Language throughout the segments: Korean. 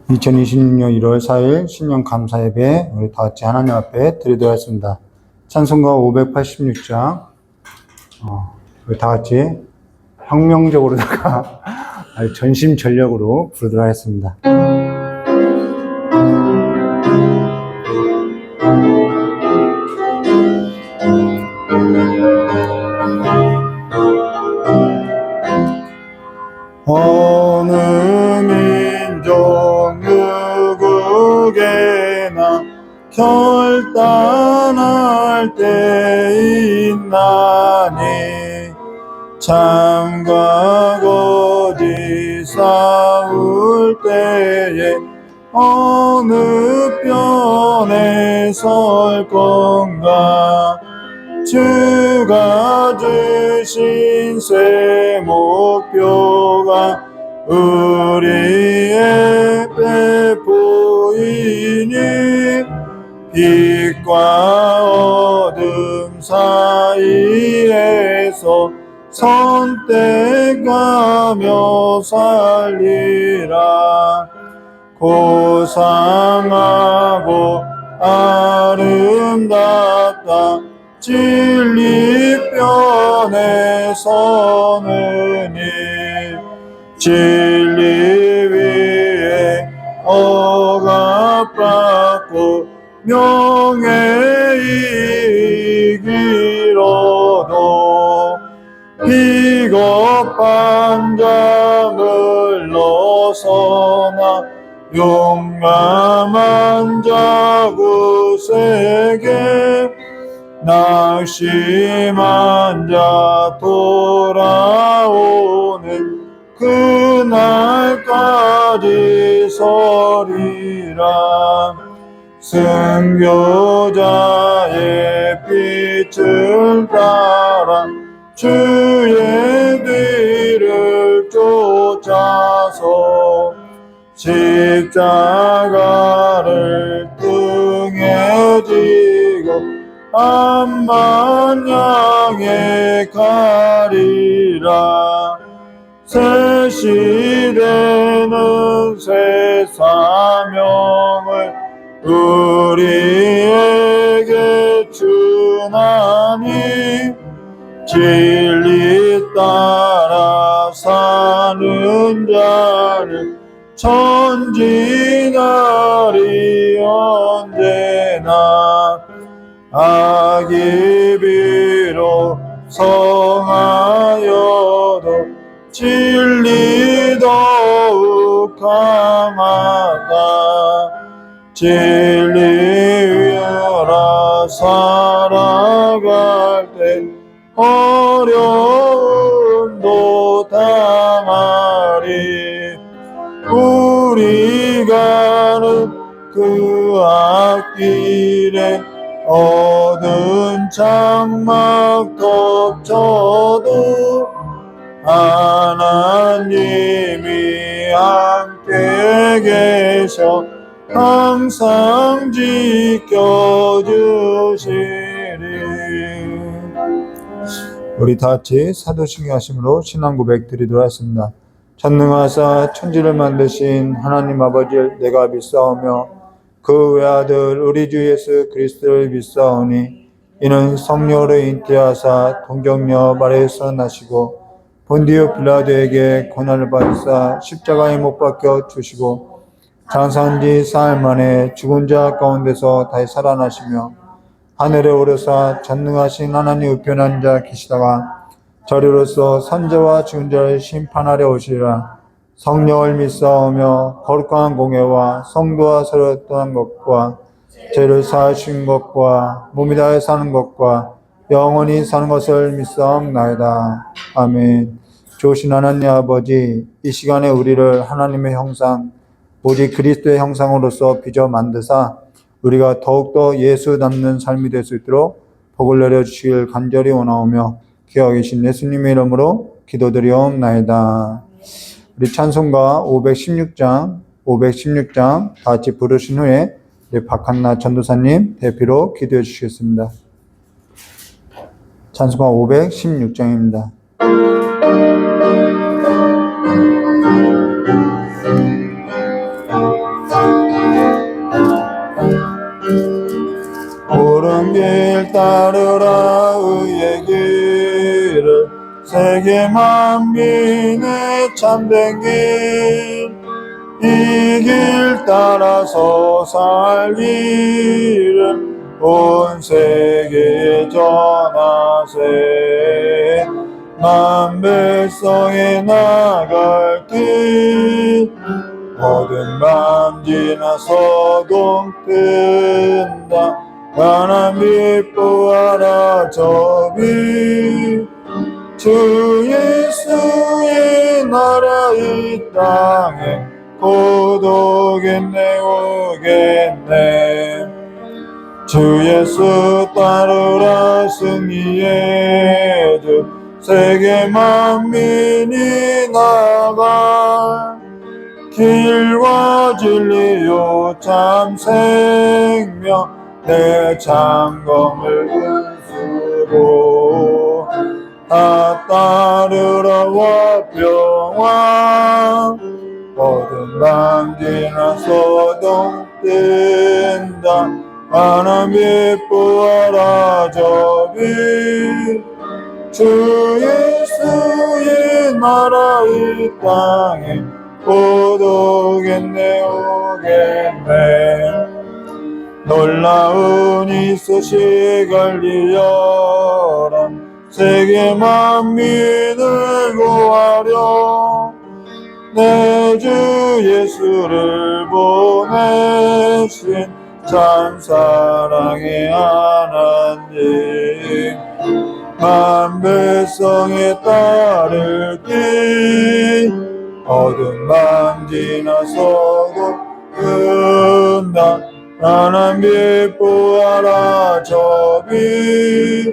(2026년 1월 4일) 신년 감사 예배 우리 다 같이 하나님 앞에 드리도록 하겠습니다. 찬송가 586장 우리 다 같이 혁명적으로다가 아주 전심전력으로 부르도록 하겠습니다. 어느 민족 누구게나 결단할 때 있나니 참과 거짓 싸울 때에 어느 편에 설 건가. 주가 주신 새 목표가 우리의 배포이니 빛과 어둠 사이에서 선택하며 살리라. 고상하고 아름답다 진리편에 서느니 진리 위에 억압받고 명예에 이기러도 비겁한 자 물러서나 용감한 자 굳세게 낙심한 자 돌아오는 그날까지 서리라. 순교자의 빛을 따라 주의 뒤를 쫓아서 십자가를 등에 지고 암만 향해 가리라. 새 시대는 새 사명을 우리에게 주나니 진리 따라 사는 자를 천지나리 언제나 악이 비록 성하여도 진리 더욱 강하다. 진리 위하라 살아갈 때 어려움도 당하리. 우리 가는 그 앞길에 어두운 장막 덮쳐도 하나님이 함께 계셔 항상 지켜주시리. 우리 다 같이 사도신경 하심으로 신앙 고백 드리도록 하겠습니다. 전능하사 천지를 만드신 하나님 아버지를 내가 믿사오며 그 외아들 우리 주 예수 그리스도를 믿사오니 이는 성령으로 잉태하사 동정녀 마리아에서 나시고 본디오 빌라도에게 고난을 받으사 십자가에 못 박혀 주시고 장사한 지 사흘 만에 죽은 자 가운데서 다시 살아나시며 하늘에 오르사 전능하신 하나님 우편에 앉아 계시다가 저리로서 산자와 죽은 자를 심판하려 오시리라. 성령을 믿사오며 거룩한 공예와 성도와 서로 떠난 것과 죄를 사하신 것과 몸이 다해 사는 것과 영원히 사는 것을 믿사옵나이다. 아멘. 좋으신 하나님 아버지, 이 시간에 우리를 하나님의 형상 오직 그리스도의 형상으로서 빚어 만드사 우리가 더욱더 예수 닮는 삶이 될 수 있도록 복을 내려주시길 간절히 원하오며 기억하 계신 예수님의 이름으로 기도드리옵나이다. 우리 찬송가 516장 다 같이 부르신 후에 우리 박한나 전도사님 대표로 기도해 주시겠습니다. 찬송가 516장입니다. 옳은 길 따르라 의의 길을 세계 만민의 참된 길 이 길 따라서 살기를 온 세계에 전하세 만 백성에 나갈 길 어두운 밤 지나서 동뜬다 하나님 기뻐하라 저비 주 예수의 나라 이 땅에 곧 오겠네 오겠네 주 예수 따르라 승리의 주 세계 만민이 나가 길과 진리요 참 생명 내 장검을 은수로 다 따르라 화평왕 어두운 밤 지나서 동뜬다 하나님 기뻐하라 저비 주 예수의 나라 이 땅에 곧 오겠네 오겠네 놀라운 이 소식 알리여라 세계 만민을 구하려 내 주 예수를 보내신 참 사랑의 하나님 만 백성에 따르기 어두운 밤 지나서도 끝나 하나님 기뻐하라 저비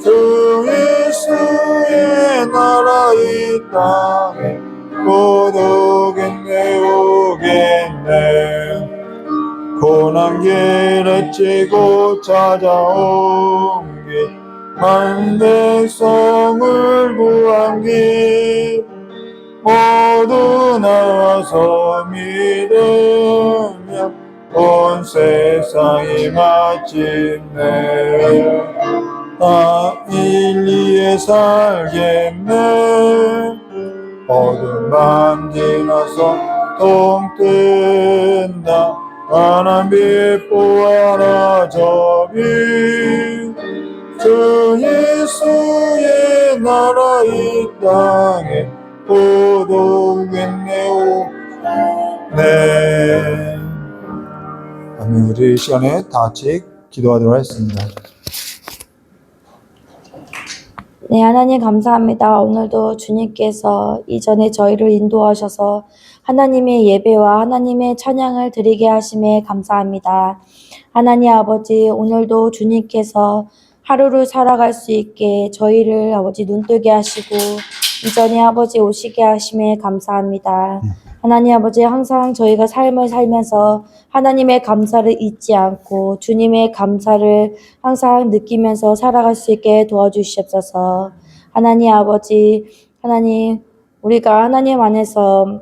주 예수의 나라 이 땅에 곧 오겠네 오겠네 고난 길에 찌고 찾아온 길 만 백성을 구한 길 모두 나와서 믿으며 온 세상이 마침내 다 일리에 살겠네 어두운 밤 지나서 동뜬다 하나님 기뻐하라 저비 주 예수의 나라 이 땅에 곧 오겠네 오겠네 아멘. 우리 이 시간에 다 같이 기도하도록 하겠습니다. 네, 하나님 감사합니다. 오늘도 주님께서 이전에 저희를 인도하셔서 하나님의 예배와 하나님의 찬양을 드리게 하심에 감사합니다. 하나님 아버지, 오늘도 주님께서 하루를 살아갈 수 있게 저희를 아버지 눈뜨게 하시고 이전에 아버지 오시게 하심에 감사합니다. 하나님 아버지, 항상 저희가 삶을 살면서 하나님의 감사를 잊지 않고 주님의 감사를 항상 느끼면서 살아갈 수 있게 도와주시옵소서. 하나님 아버지, 하나님, 우리가 하나님 안에서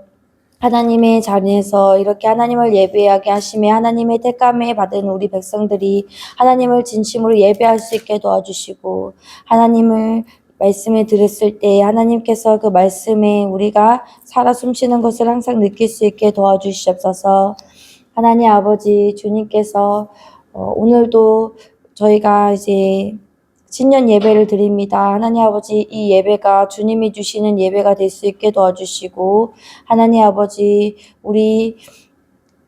하나님의 자리에서 이렇게 하나님을 예배하게 하시며 하나님의 택감에 받은 우리 백성들이 하나님을 진심으로 예배할 수 있게 도와주시고 하나님을 말씀을 들었을 때 하나님께서 그 말씀에 우리가 살아 숨쉬는 것을 항상 느낄 수 있게 도와주시옵소서. 하나님 아버지, 주님께서 오늘도 저희가 이제 신년 예배를 드립니다. 하나님 아버지, 이 예배가 주님이 주시는 예배가 될 수 있게 도와주시고 하나님 아버지, 우리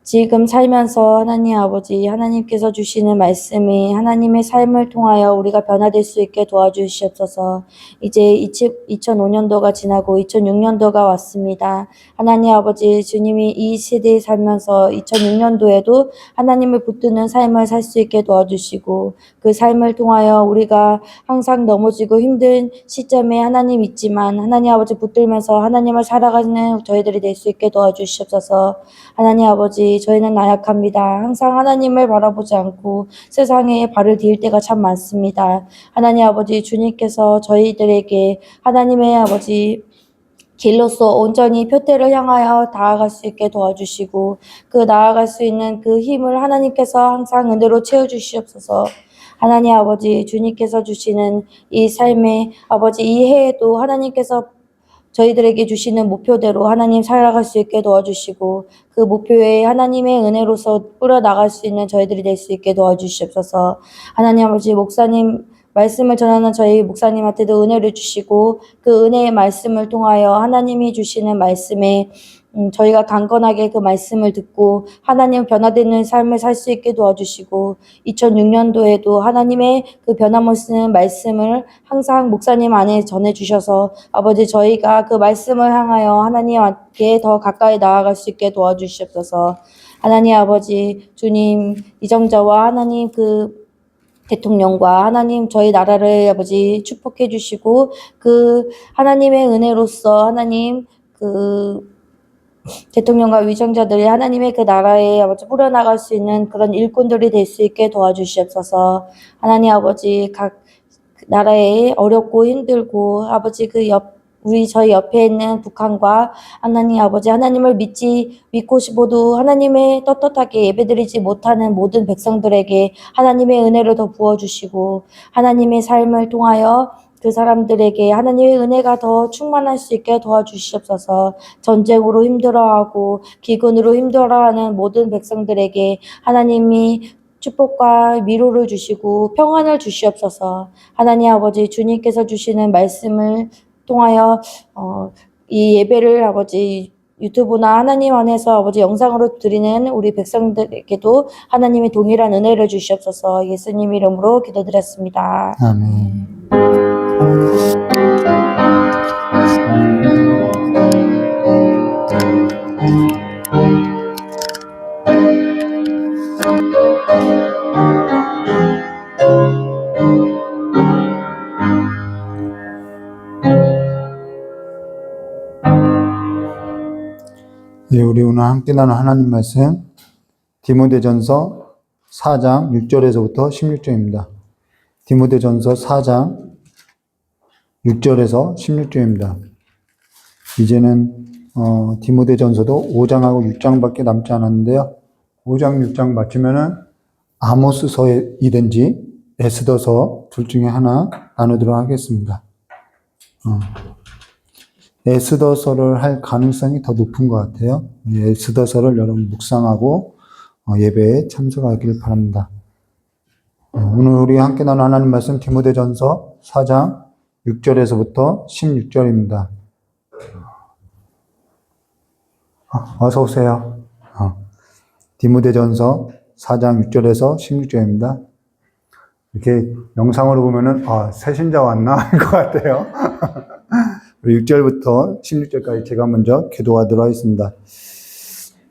지금 살면서 하나님 아버지, 하나님께서 주시는 말씀이 하나님의 삶을 통하여 우리가 변화될 수 있게 도와주시옵소서. 이제 2005년도가 지나고 2006년도가 왔습니다. 하나님 아버지, 주님이 이 시대에 살면서 2006년도에도 하나님을 붙드는 삶을 살 수 있게 도와주시고, 그 삶을 통하여 우리가 항상 넘어지고 힘든 시점에 하나님 있지만 하나님 아버지 붙들면서 하나님을 살아가는 저희들이 될 수 있게 도와주시옵소서. 하나님 아버지, 저희는 나약합니다. 항상 하나님을 바라보지 않고 세상에 발을 디딜 때가 참 많습니다. 하나님 아버지, 주님께서 저희들에게 하나님의 아버지 길로서 온전히 표대를 향하여 나아갈 수 있게 도와주시고, 그 나아갈 수 있는 그 힘을 하나님께서 항상 은혜로 채워주시옵소서. 하나님 아버지, 주님께서 주시는 이 삶의 아버지, 이 해에도 하나님께서 저희들에게 주시는 목표대로 하나님 살아갈 수 있게 도와주시고, 그 목표에 하나님의 은혜로서 뿌려나갈 수 있는 저희들이 될 수 있게 도와주시옵소서. 하나님 아버지, 목사님 말씀을 전하는 저희 목사님한테도 은혜를 주시고, 그 은혜의 말씀을 통하여 하나님이 주시는 말씀에 저희가 강건하게 그 말씀을 듣고 하나님 변화되는 삶을 살 수 있게 도와주시고, 2006년도에도 하나님의 그 변함없는 말씀을 항상 목사님 안에 전해주셔서 아버지, 저희가 그 말씀을 향하여 하나님께 더 가까이 나아갈 수 있게 도와주시옵소서. 하나님 아버지, 주님 이정자와 하나님 그 대통령과 하나님 저희 나라를 아버지 축복해 주시고, 그 하나님의 은혜로서 하나님 그 대통령과 위정자들이 하나님의 그 나라에 아버지 뿌려나갈 수 있는 그런 일꾼들이 될 수 있게 도와주시옵소서. 하나님 아버지, 각 나라에 어렵고 힘들고 아버지 저희 옆에 있는 북한과 하나님 아버지, 하나님을 믿고 싶어도 하나님의 떳떳하게 예배드리지 못하는 모든 백성들에게 하나님의 은혜를 더 부어주시고, 하나님의 삶을 통하여 그 사람들에게 하나님의 은혜가 더 충만할 수 있게 도와주시옵소서. 전쟁으로 힘들어하고 기근으로 힘들어하는 모든 백성들에게 하나님이 축복과 위로를 주시고 평안을 주시옵소서. 하나님 아버지, 주님께서 주시는 말씀을 통하여 이 예배를 아버지 유튜브나 하나님 안에서 아버지 영상으로 드리는 우리 백성들에게도 하나님의 동일한 은혜를 주시옵소서. 예수님 이름으로 기도드렸습니다. 아멘. 예, 우리 오늘 함께 나눈 하나님 말씀 디모데전서 4장 6절에서부터 16절입니다. 디모데전서 4장 6절에서 16절입니다. 이제는 디모데전서도 5장하고 6장밖에 남지 않았는데요. 5장, 6장 마치면은 아모스서이든지 에스더서 둘 중에 하나 나누도록 하겠습니다. 에스더서를 할 가능성이 더 높은 것 같아요. 에스더서를 여러분 묵상하고 예배에 참석하길 바랍니다. 오늘 우리 함께 나눈 하나님 말씀 디모데전서 4장 6절에서부터 16절입니다. 어서 오세요. 디모데전서 4장 6절에서 16절입니다. 이렇게 영상으로 보면은 새신자 왔나 할 것 같아요. 6절부터 16절까지 제가 먼저 기도하도록 하겠습니다.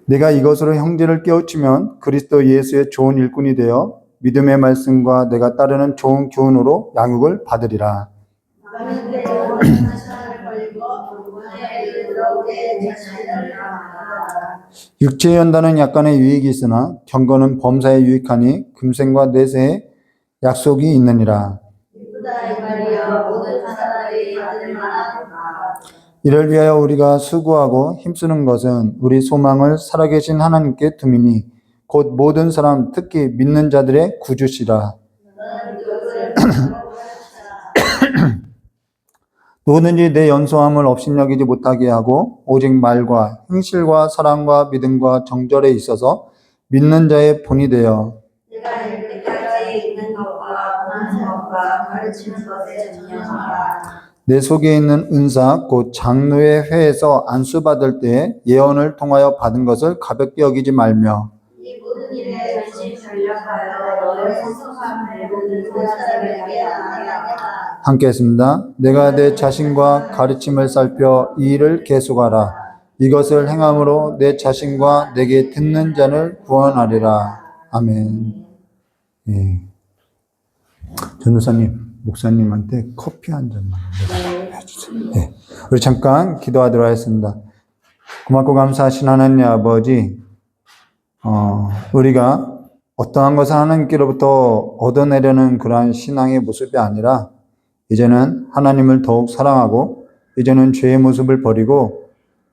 내가 이것으로 형제를 깨우치면 그리스도 예수의 좋은 일꾼이 되어 믿음의 말씀과 내가 따르는 좋은 교훈으로 양육을 받으리라. 육체의 연단은 약간의 유익이 있으나 경건은 범사에 유익하니 금생과 내세에 약속이 있느니라. 이를 위하여 우리가 수고하고 힘쓰는 것은 우리 소망을 살아계신 하나님께 둠이니 곧 모든 사람 특히 믿는 자들의 구주시라. 누구든지 내 연소함을 업신여기지 못하게 하고 오직 말과 행실과 사랑과 믿음과 정절에 있어서 믿는 자의 본이 되어 내가 이때까지 있는 것과 하는 것과 가르치는 것에 전념하라. 내 속에 있는 은사 곧 장로의 회에서 안수받을 때 예언을 통하여 받은 것을 가볍게 여기지 말며 이 모든 일에 열심히 전력하여 너의 성숙함을 모든 제자들에게 나타내라. 함께 했습니다. 내가 내 자신과 가르침을 살펴 이 일을 계속하라. 이것을 행함으로 내 자신과 내게 듣는 자를 구원하리라. 아멘. 예. 전도사님, 목사님한테 커피 한 잔만 해주세요. 네. 우리 잠깐 기도하도록 하겠습니다. 고맙고 감사하신 하나님 아버지, 우리가 어떠한 것을 하나님께로부터 얻어내려는 그러한 신앙의 모습이 아니라 이제는 하나님을 더욱 사랑하고 이제는 죄의 모습을 버리고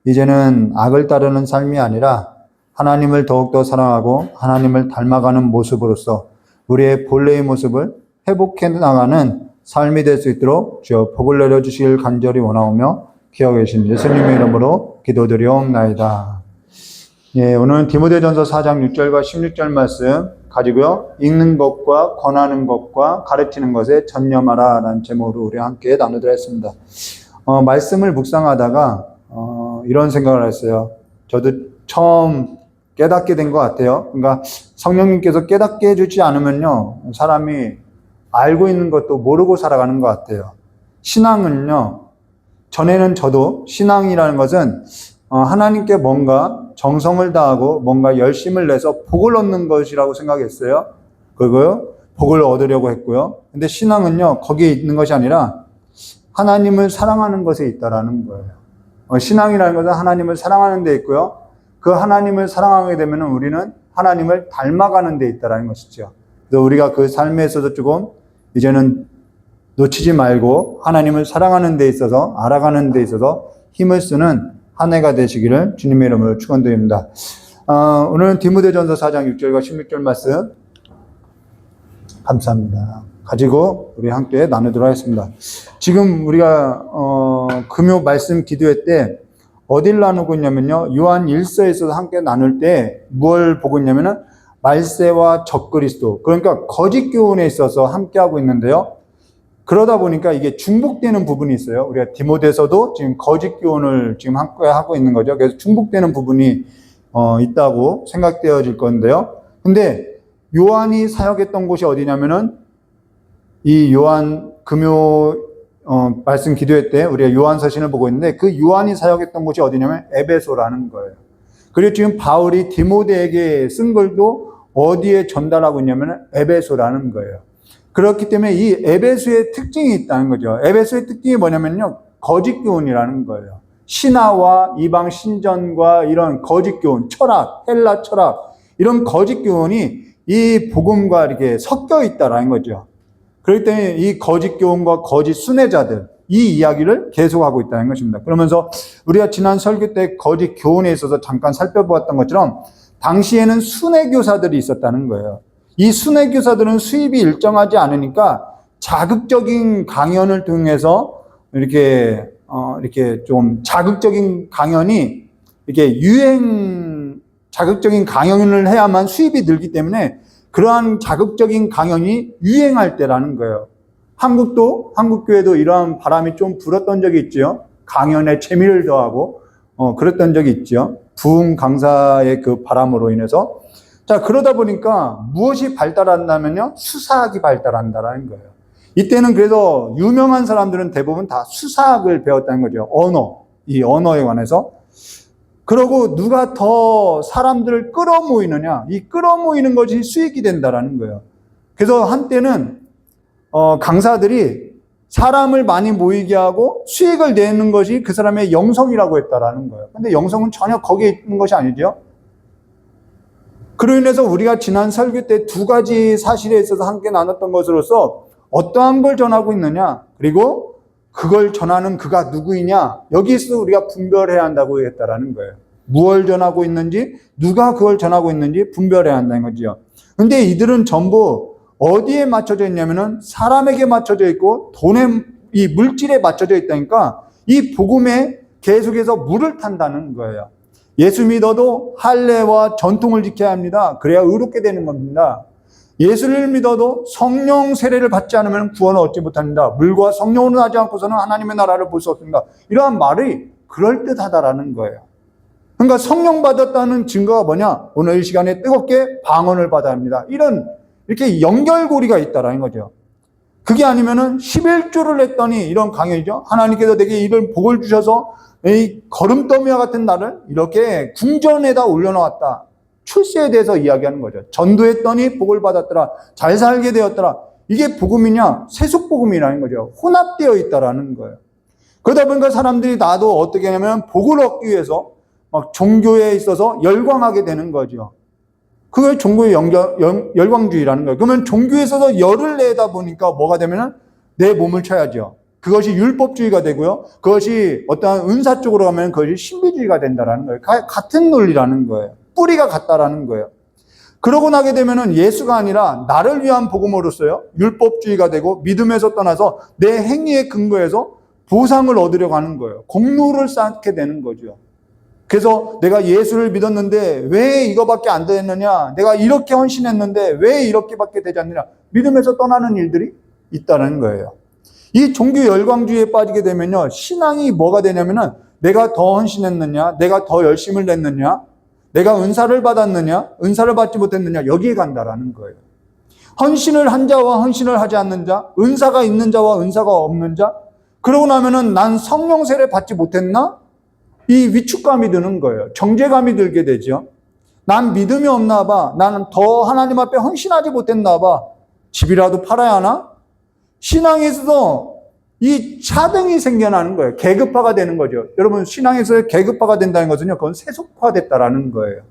이제는 악을 따르는 삶이 아니라 하나님을 더욱더 사랑하고 하나님을 닮아가는 모습으로서 우리의 본래의 모습을 회복해 나가는 삶이 될 수 있도록 주여 복을 내려주시길 간절히 원하오며 기억해 계신 예수님의 이름으로 기도드리옵나이다. 예, 오늘은 디모데전서 4장 6절과 16절 말씀 가지고요. 읽는 것과 권하는 것과 가르치는 것에 전념하라 라는 제목으로 우리 함께 나누도록 했습니다. 말씀을 묵상하다가 이런 생각을 했어요. 저도 처음 깨닫게 된 것 같아요. 그러니까 성령님께서 깨닫게 해주지 않으면요, 사람이 알고 있는 것도 모르고 살아가는 것 같아요. 신앙은요, 전에는 저도 신앙이라는 것은 하나님께 뭔가 정성을 다하고 뭔가 열심을 내서 복을 얻는 것이라고 생각했어요. 그리고요, 복을 얻으려고 했고요. 근데 신앙은요, 거기에 있는 것이 아니라 하나님을 사랑하는 것에 있다라는 거예요. 신앙이라는 것은 하나님을 사랑하는 데 있고요. 그 하나님을 사랑하게 되면 우리는 하나님을 닮아가는 데 있다라는 것이죠. 그래서 우리가 그 삶에서도 조금 이제는 놓치지 말고 하나님을 사랑하는 데 있어서 알아가는 데 있어서 힘을 쓰는 한 해가 되시기를 주님의 이름으로 축원드립니다. 오늘은 디모데전서 4장 6절과 16절 말씀 감사합니다. 가지고 우리 함께 나누도록 하겠습니다. 지금 우리가 금요 말씀 기도회 때 어딜 나누고 있냐면요, 요한 1서에서 함께 나눌 때 무엇을 보고 있냐면은 말세와 적그리스도, 그러니까 거짓 교훈에 있어서 함께 하고 있는데요. 그러다 보니까 이게 중복되는 부분이 있어요. 우리가 디모데서도 지금 거짓 교훈을 지금 함께 하고 있는 거죠. 그래서 중복되는 부분이 있다고 생각되어질 건데요. 근데 요한이 사역했던 곳이 어디냐면은 이 요한 금요 말씀 기도회 때 우리가 요한 서신을 보고 있는데 그 요한이 사역했던 곳이 어디냐면 에베소라는 거예요. 그리고 지금 바울이 디모데에게 쓴 글도 어디에 전달하고 있냐면 에베소라는 거예요. 그렇기 때문에 이 에베소의 특징이 있다는 거죠. 에베소의 특징이 뭐냐면요, 거짓 교훈이라는 거예요. 신화와 이방 신전과 이런 거짓 교훈, 철학, 헬라 철학, 이런 거짓 교훈이 이 복음과 이렇게 섞여 있다라는 거죠. 그렇기 때문에 이 거짓 교훈과 거짓 순회자들, 이 이야기를 계속하고 있다는 것입니다. 그러면서 우리가 지난 설교 때 거짓 교훈에 있어서 잠깐 살펴보았던 것처럼 당시에는 순회교사들이 있었다는 거예요. 이 순회교사들은 수입이 일정하지 않으니까 자극적인 강연을 통해서 이렇게 좀 자극적인 강연이 이렇게 자극적인 강연을 해야만 수입이 늘기 때문에 그러한 자극적인 강연이 유행할 때라는 거예요. 한국교회도 이러한 바람이 좀 불었던 적이 있죠. 강연에 재미를 더하고 그랬던 적이 있죠. 부흥 강사의 그 바람으로 인해서. 자, 그러다 보니까 무엇이 발달한다면요, 수사학이 발달한다라는 거예요. 이때는 그래서 유명한 사람들은 대부분 다 수사학을 배웠다는 거죠. 이 언어에 관해서. 그러고 누가 더 사람들을 끌어모이느냐, 이 끌어모이는 것이 수익이 된다라는 거예요. 그래서 한때는 강사들이 사람을 많이 모이게 하고 수익을 내는 것이 그 사람의 영성이라고 했다라는 거예요. 근데 영성은 전혀 거기에 있는 것이 아니죠. 그로 인해서 우리가 지난 설교 때 두 가지 사실에 있어서 함께 나눴던 것으로서 어떠한 걸 전하고 있느냐, 그리고 그걸 전하는 그가 누구이냐, 여기서 우리가 분별해야 한다고 했다라는 거예요. 무엇을 전하고 있는지, 누가 그걸 전하고 있는지 분별해야 한다는 거죠. 근데 이들은 전부 어디에 맞춰져 있냐면은 사람에게 맞춰져 있고 돈의 이 물질에 맞춰져 있다니까 이 복음에 계속해서 물을 탄다는 거예요. 예수 믿어도 할례와 전통을 지켜야 합니다. 그래야 의롭게 되는 겁니다. 예수를 믿어도 성령 세례를 받지 않으면 구원을 얻지 못합니다. 물과 성령으로 하지 않고서는 하나님의 나라를 볼 수 없습니다. 이러한 말이 그럴듯하다라는 거예요. 그러니까 성령 받았다는 증거가 뭐냐? 오늘 이 시간에 뜨겁게 방언을 받아야 합니다. 이렇게 연결고리가 있다라는 거죠. 그게 아니면은 11조를 했더니 이런 강연이죠. 하나님께서 내게 이런 복을 주셔서 이 거름더미와 같은 나를 이렇게 궁전에다 올려놓았다. 출세에 대해서 이야기하는 거죠. 전도했더니 복을 받았더라. 잘 살게 되었더라. 이게 복음이냐? 세속복음이라는 거죠. 혼합되어 있다라는 거예요. 그러다 보니까 사람들이 나도 어떻게 하냐면 복을 얻기 위해서 막 종교에 있어서 열광하게 되는 거죠. 그게 종교의 열광주의라는 거예요. 그러면 종교에 있어서 열을 내다 보니까 뭐가 되면은 내 몸을 쳐야죠. 그것이 율법주의가 되고요. 그것이 어떠한 은사 쪽으로 가면 그것이 신비주의가 된다라는 거예요. 같은 논리라는 거예요. 뿌리가 같다라는 거예요. 그러고 나게 되면은 예수가 아니라 나를 위한 복음으로서요. 율법주의가 되고 믿음에서 떠나서 내 행위에 근거해서 보상을 얻으려고 하는 거예요. 공로를 쌓게 되는 거죠. 그래서 내가 예수를 믿었는데 왜 이거밖에 안 되느냐? 내가 이렇게 헌신했는데 왜 이렇게밖에 되지 않느냐? 믿음에서 떠나는 일들이 있다는 거예요. 이 종교 열광주의에 빠지게 되면요. 신앙이 뭐가 되냐면은 내가 더 헌신했느냐? 내가 더 열심을 냈느냐? 내가 은사를 받았느냐? 은사를 받지 못했느냐? 여기에 간다라는 거예요. 헌신을 한 자와 헌신을 하지 않는 자, 은사가 있는 자와 은사가 없는 자, 그러고 나면은 난 성령 세례 받지 못했나? 이 위축감이 드는 거예요. 정죄감이 들게 되죠. 난 믿음이 없나 봐. 나는 더 하나님 앞에 헌신하지 못했나 봐. 집이라도 팔아야 하나? 신앙에서 이 차등이 생겨나는 거예요. 계급화가 되는 거죠. 여러분, 신앙에서 계급화가 된다는 것은요, 그건 세속화됐다라는 거예요.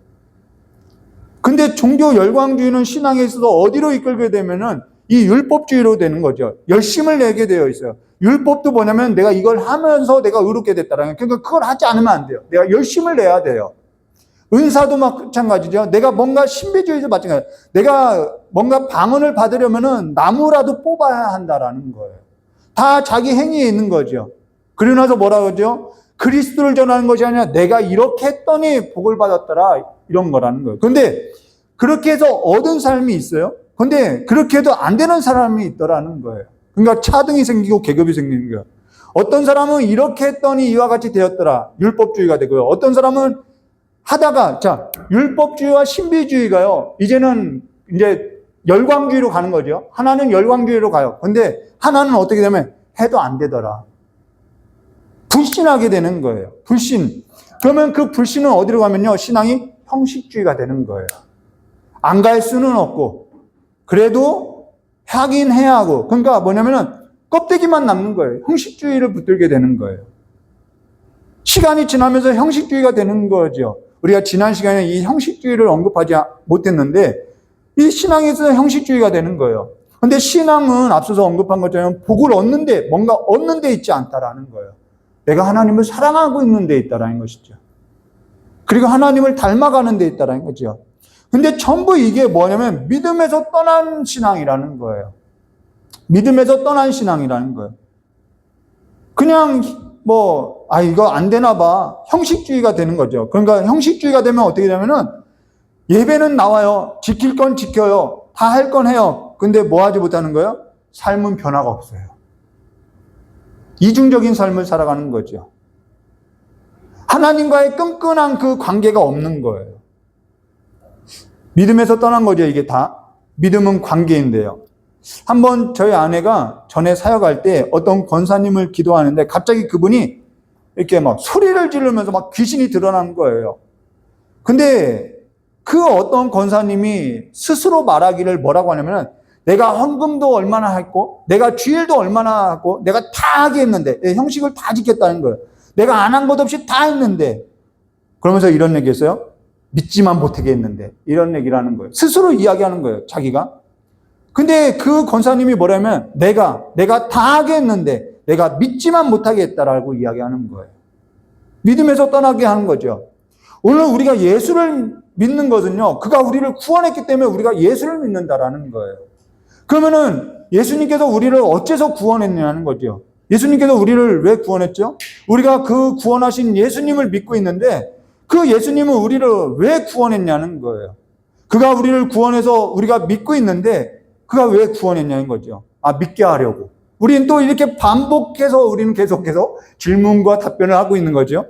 근데 종교 열광주의는 신앙에 있어서 어디로 이끌게 되면은 이 율법주의로 되는 거죠. 열심을 내게 되어 있어요. 율법도 뭐냐면 내가 이걸 하면서 내가 의롭게 됐다라는 거예요. 그러니까 그걸 하지 않으면 안 돼요. 내가 열심을 내야 돼요. 은사도 마찬가지죠. 내가 뭔가 신비주의도 마찬가지예요. 내가 뭔가 방언을 받으려면은 나무라도 뽑아야 한다라는 거예요. 다 자기 행위에 있는 거죠. 그러고 나서 뭐라 그러죠? 그리스도를 전하는 것이 아니라 내가 이렇게 했더니 복을 받았더라. 이런 거라는 거예요. 근데 그렇게 해서 얻은 삶이 있어요. 근데 그렇게 해도 안 되는 사람이 있더라는 거예요. 그러니까 차등이 생기고 계급이 생기는 거예요. 어떤 사람은 이렇게 했더니 이와 같이 되었더라. 율법주의가 되고요. 어떤 사람은 하다가, 율법주의와 신비주의가요. 이제는 이제 열광주의로 가는 거죠. 하나는 열광주의로 가요. 근데 하나는 어떻게 되면 해도 안 되더라. 불신하게 되는 거예요. 불신. 그러면 그 불신은 어디로 가면요. 신앙이 형식주의가 되는 거예요. 안 갈 수는 없고, 그래도 하긴 해야 하고. 그러니까 뭐냐면은 껍데기만 남는 거예요. 형식주의를 붙들게 되는 거예요. 시간이 지나면서 형식주의가 되는 거죠. 우리가 지난 시간에 이 형식주의를 언급하지 못했는데, 이 신앙에서 형식주의가 되는 거예요. 근데 신앙은 앞서서 언급한 것처럼 복을 얻는데, 뭔가 얻는 데 있지 않다라는 거예요. 내가 하나님을 사랑하고 있는 데 있다라는 것이죠. 그리고 하나님을 닮아가는 데 있다라는 거죠. 근데 전부 이게 뭐냐면 믿음에서 떠난 신앙이라는 거예요. 믿음에서 떠난 신앙이라는 거예요. 그냥 이거 안 되나 봐. 형식주의가 되는 거죠. 그러니까 형식주의가 되면 어떻게 되냐면은 예배는 나와요. 지킬 건 지켜요. 다 할 건 해요. 근데 뭐 하지 못하는 거예요? 삶은 변화가 없어요. 이중적인 삶을 살아가는 거죠. 하나님과의 끈끈한 그 관계가 없는 거예요. 믿음에서 떠난 거죠, 이게 다. 믿음은 관계인데요. 한번 저희 아내가 전에 사역할 때 어떤 권사님을 기도하는데 갑자기 그분이 이렇게 막 소리를 지르면서 막 귀신이 드러난 거예요. 근데 그 어떤 권사님이 스스로 말하기를 뭐라고 하냐면은 내가 헌금도 얼마나 했고 내가 주일도 얼마나 하고 내가 다 하게 했는데 형식을 다 지켰다는 거예요. 내가 안 한 것 없이 다 했는데 그러면서 이런 얘기 했어요. 믿지만 못하게 했는데 이런 얘기를 하는 거예요. 스스로 이야기하는 거예요. 자기가. 근데 그 권사님이 뭐라면 내가 다 하게 했는데 내가 믿지만 못하게 했다라고 이야기하는 거예요. 믿음에서 떠나게 하는 거죠. 오늘 우리가 예수를 믿는 것은요. 그가 우리를 구원했기 때문에 우리가 예수를 믿는다라는 거예요. 그러면은 예수님께서 우리를 어째서 구원했냐는 거죠. 예수님께서 우리를 왜 구원했죠? 우리가 그 구원하신 예수님을 믿고 있는데 그 예수님은 우리를 왜 구원했냐는 거예요. 그가 우리를 구원해서 우리가 믿고 있는데 그가 왜 구원했냐는 거죠. 믿게 하려고. 우리는 또 이렇게 반복해서 우리는 계속해서 질문과 답변을 하고 있는 거죠.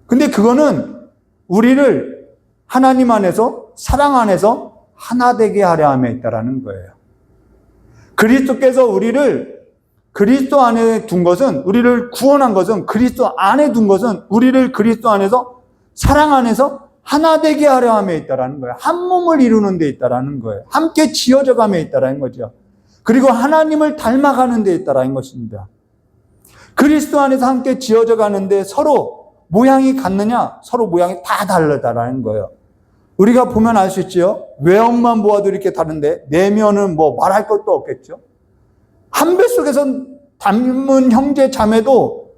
근데 그거는 우리를 하나님 안에서, 사랑 안에서 하나 되게 하려 함에 있다라는 거예요. 그리스도께서 우리를 그리스도 안에 둔 것은, 우리를 구원한 것은, 그리스도 안에 둔 것은 우리를 그리스도 안에서, 사랑 안에서 하나 되게 하려 함에 있다라는 거예요. 한 몸을 이루는 데 있다라는 거예요. 함께 지어져 감에 있다라는 거죠. 그리고 하나님을 닮아가는 데 있다라는 것입니다. 그리스도 안에서 함께 지어져 가는데 서로 모양이 같느냐? 서로 모양이 다 다르다라는 거예요. 우리가 보면 알 수 있죠. 외형만 보아도 이렇게 다른데 내면은 뭐 말할 것도 없겠죠. 한 뱃속에서 닮은 형제 자매도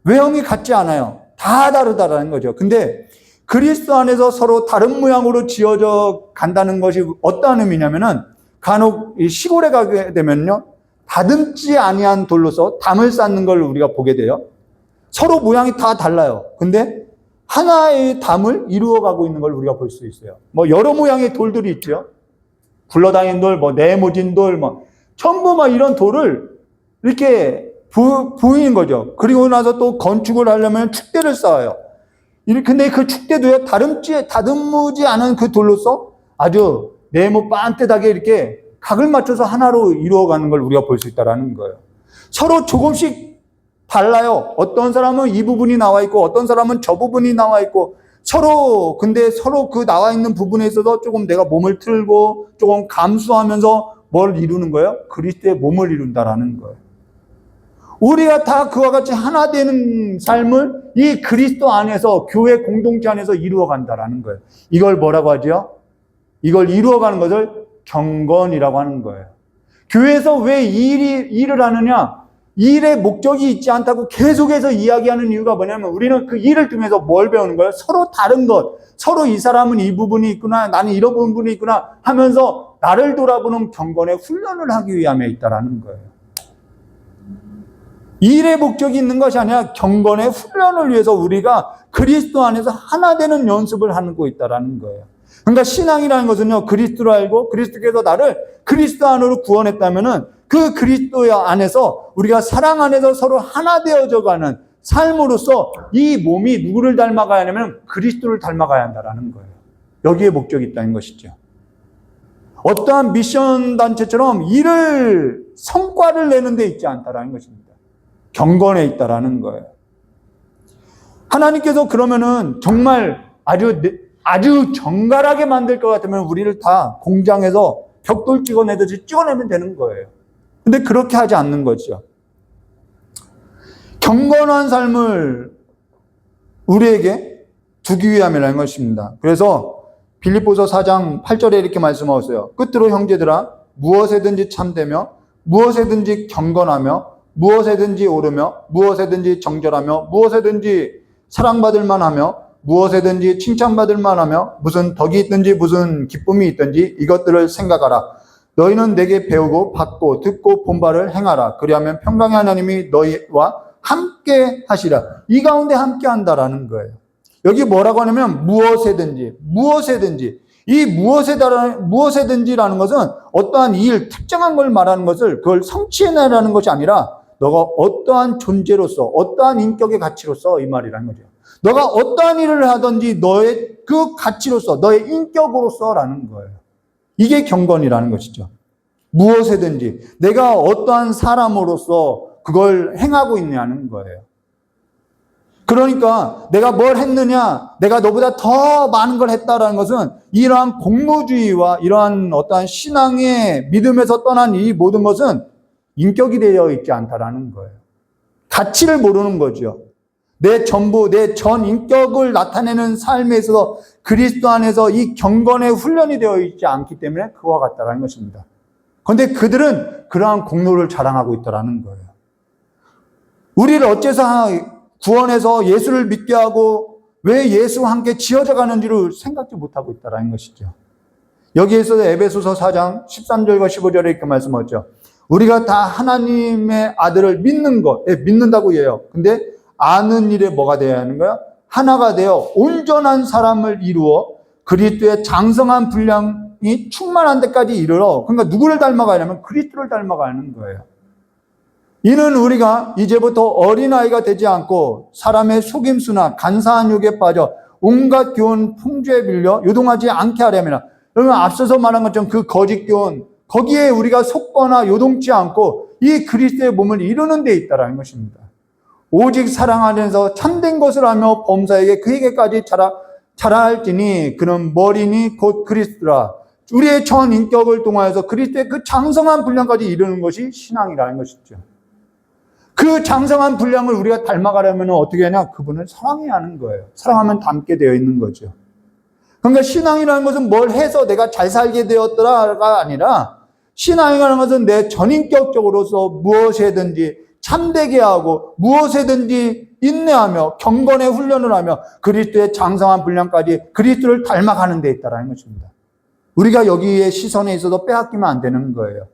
외형이 같지 않아요. 다 다르다라는 거죠. 근데 그리스도 안에서 서로 다른 모양으로 지어져 간다는 것이 어떠한 의미냐면은, 간혹 이 시골에 가게 되면요, 다듬지 아니한 돌로서 담을 쌓는 걸 우리가 보게 돼요. 서로 모양이 다 달라요. 근데 하나의 담을 이루어가고 있는 걸 우리가 볼 수 있어요. 뭐 여러 모양의 돌들이 있죠. 굴러다니는 돌, 뭐 네모진 돌, 뭐 전부 막 이런 돌을 이렇게 보이는 거죠. 그리고 나서 또 건축을 하려면 축대를 쌓아요. 근데 그 축대도요, 다듬지 않은 그 돌로서 아주 네모 반듯하게 이렇게 각을 맞춰서 하나로 이루어가는 걸 우리가 볼 수 있다는 거예요. 서로 조금씩 달라요. 어떤 사람은 이 부분이 나와 있고, 어떤 사람은 저 부분이 나와 있고, 근데 서로 그 나와 있는 부분에 있어서 조금 내가 몸을 틀고, 조금 감수하면서 뭘 이루는 거예요? 그리스도의 몸을 이룬다라는 거예요. 우리가 다 그와 같이 하나 되는 삶을 이 그리스도 안에서, 교회 공동체 안에서 이루어간다라는 거예요. 이걸 뭐라고 하죠? 이걸 이루어가는 것을 경건이라고 하는 거예요. 교회에서 왜 일을 하느냐? 일의 목적이 있지 않다고 계속해서 이야기하는 이유가 뭐냐면, 우리는 그 일을 통해서 뭘 배우는 거예요? 서로 다른 것, 서로 이 사람은 이 부분이 있구나, 나는 이런 부분이 있구나 하면서 나를 돌아보는 경건의 훈련을 하기 위함에 있다라는 거예요. 일의 목적이 있는 것이 아니라 경건의 훈련을 위해서 우리가 그리스도 안에서 하나 되는 연습을 하고 있다라는 거예요. 그러니까 신앙이라는 것은요, 그리스도를 알고 그리스도께서 나를 그리스도 안으로 구원했다면은 그 그리스도 안에서 우리가 사랑 안에서 서로 하나 되어져 가는 삶으로서 이 몸이 누구를 닮아가야 하냐면 그리스도를 닮아가야 한다라는 거예요. 여기에 목적이 있다는 것이죠. 어떠한 미션 단체처럼 성과를 내는 데 있지 않다라는 것입니다. 경건에 있다라는 거예요. 하나님께서 그러면은 정말 아주 정갈하게 만들 것 같으면 우리를 다 공장에서 벽돌 찍어내듯이 찍어내면 되는 거예요. 근데 그렇게 하지 않는 거죠. 경건한 삶을 우리에게 두기 위함이라는 것입니다. 그래서 빌립보서 4장 8절에 이렇게 말씀하셨어요. 끝으로 형제들아, 무엇에든지 참되며 무엇에든지 경건하며 무엇에든지 오르며 무엇에든지 정절하며 무엇에든지 사랑받을 만하며 무엇에든지 칭찬받을 만하며 무슨 덕이 있든지 무슨 기쁨이 있든지 이것들을 생각하라. 너희는 내게 배우고 받고 듣고 본 바를 행하라. 그리하면 평강의 하나님이 너희와 함께 하시라. 이 가운데 함께 한다라는 거예요. 여기 뭐라고 하냐면 무엇에든지 이 무엇에든지라는 것은 어떠한 일, 특정한 걸 말하는 것을 그걸 성취해내라는 것이 아니라 너가 어떠한 존재로서, 어떠한 인격의 가치로서 이 말이라는 거죠. 너가 어떠한 일을 하든지 너의 그 가치로서, 너의 인격으로서라는 거예요. 이게 경건이라는 것이죠. 무엇에든지 내가 어떠한 사람으로서 그걸 행하고 있냐는 거예요. 그러니까 내가 뭘 했느냐, 내가 너보다 더 많은 걸 했다라는 것은 이러한 공로주의와 이러한 어떠한 신앙의 믿음에서 떠난 이 모든 것은 인격이 되어 있지 않다라는 거예요. 가치를 모르는 거죠. 내 전부, 내 전 인격을 나타내는 삶에 있어서 그리스도 안에서 이 경건의 훈련이 되어 있지 않기 때문에 그와 같다라는 것입니다. 그런데 그들은 그러한 공로를 자랑하고 있다라는 거예요. 우리를 어째서 구원해서 예수를 믿게 하고 왜 예수와 함께 지어져 가는지를 생각지 못하고 있다라는 것이죠. 여기에서 에베소서 4장 13절과 15절에 이렇게 말씀하죠. 우리가 다 하나님의 아들을 믿는다고 해요. 근데 아는 일에 뭐가 되어야 하는 거야? 하나가 되어 온전한 사람을 이루어 그리스도의 장성한 분량이 충만한 데까지 이르러, 그러니까 누구를 닮아가냐면 그리스도를 닮아가는 거예요. 이는 우리가 이제부터 어린아이가 되지 않고 사람의 속임수나 간사한 욕에 빠져 온갖 교훈 풍조에 빌려 요동하지 않게 하려면, 그러면 앞서서 말한 것처럼 그 거짓 교훈, 거기에 우리가 속거나 요동치 않고 이 그리스도의 몸을 이루는 데 있다라는 것입니다. 오직 사랑 안에서 참된 것을 하며 범사에게 그에게까지 자라할지니 그는 머리니 곧 그리스도라. 우리의 전 인격을 통하여서 그리스도의 그 장성한 분량까지 이루는 것이 신앙이라는 것이죠. 그 장성한 분량을 우리가 닮아가려면 어떻게 하냐? 그분을 사랑해야 하는 거예요. 사랑하면 닮게 되어 있는 거죠. 그러니까 신앙이라는 것은 뭘 해서 내가 잘 살게 되었더라가 아니라, 신앙이라는 것은 내 전인격적으로서 무엇이든지 참되게 하고 무엇이든지 인내하며 경건의 훈련을 하며 그리스도의 장성한 분량까지 그리스도를 닮아가는 데 있다라는 것입니다. 우리가 여기에 시선에 있어서 빼앗기면 안 되는 거예요.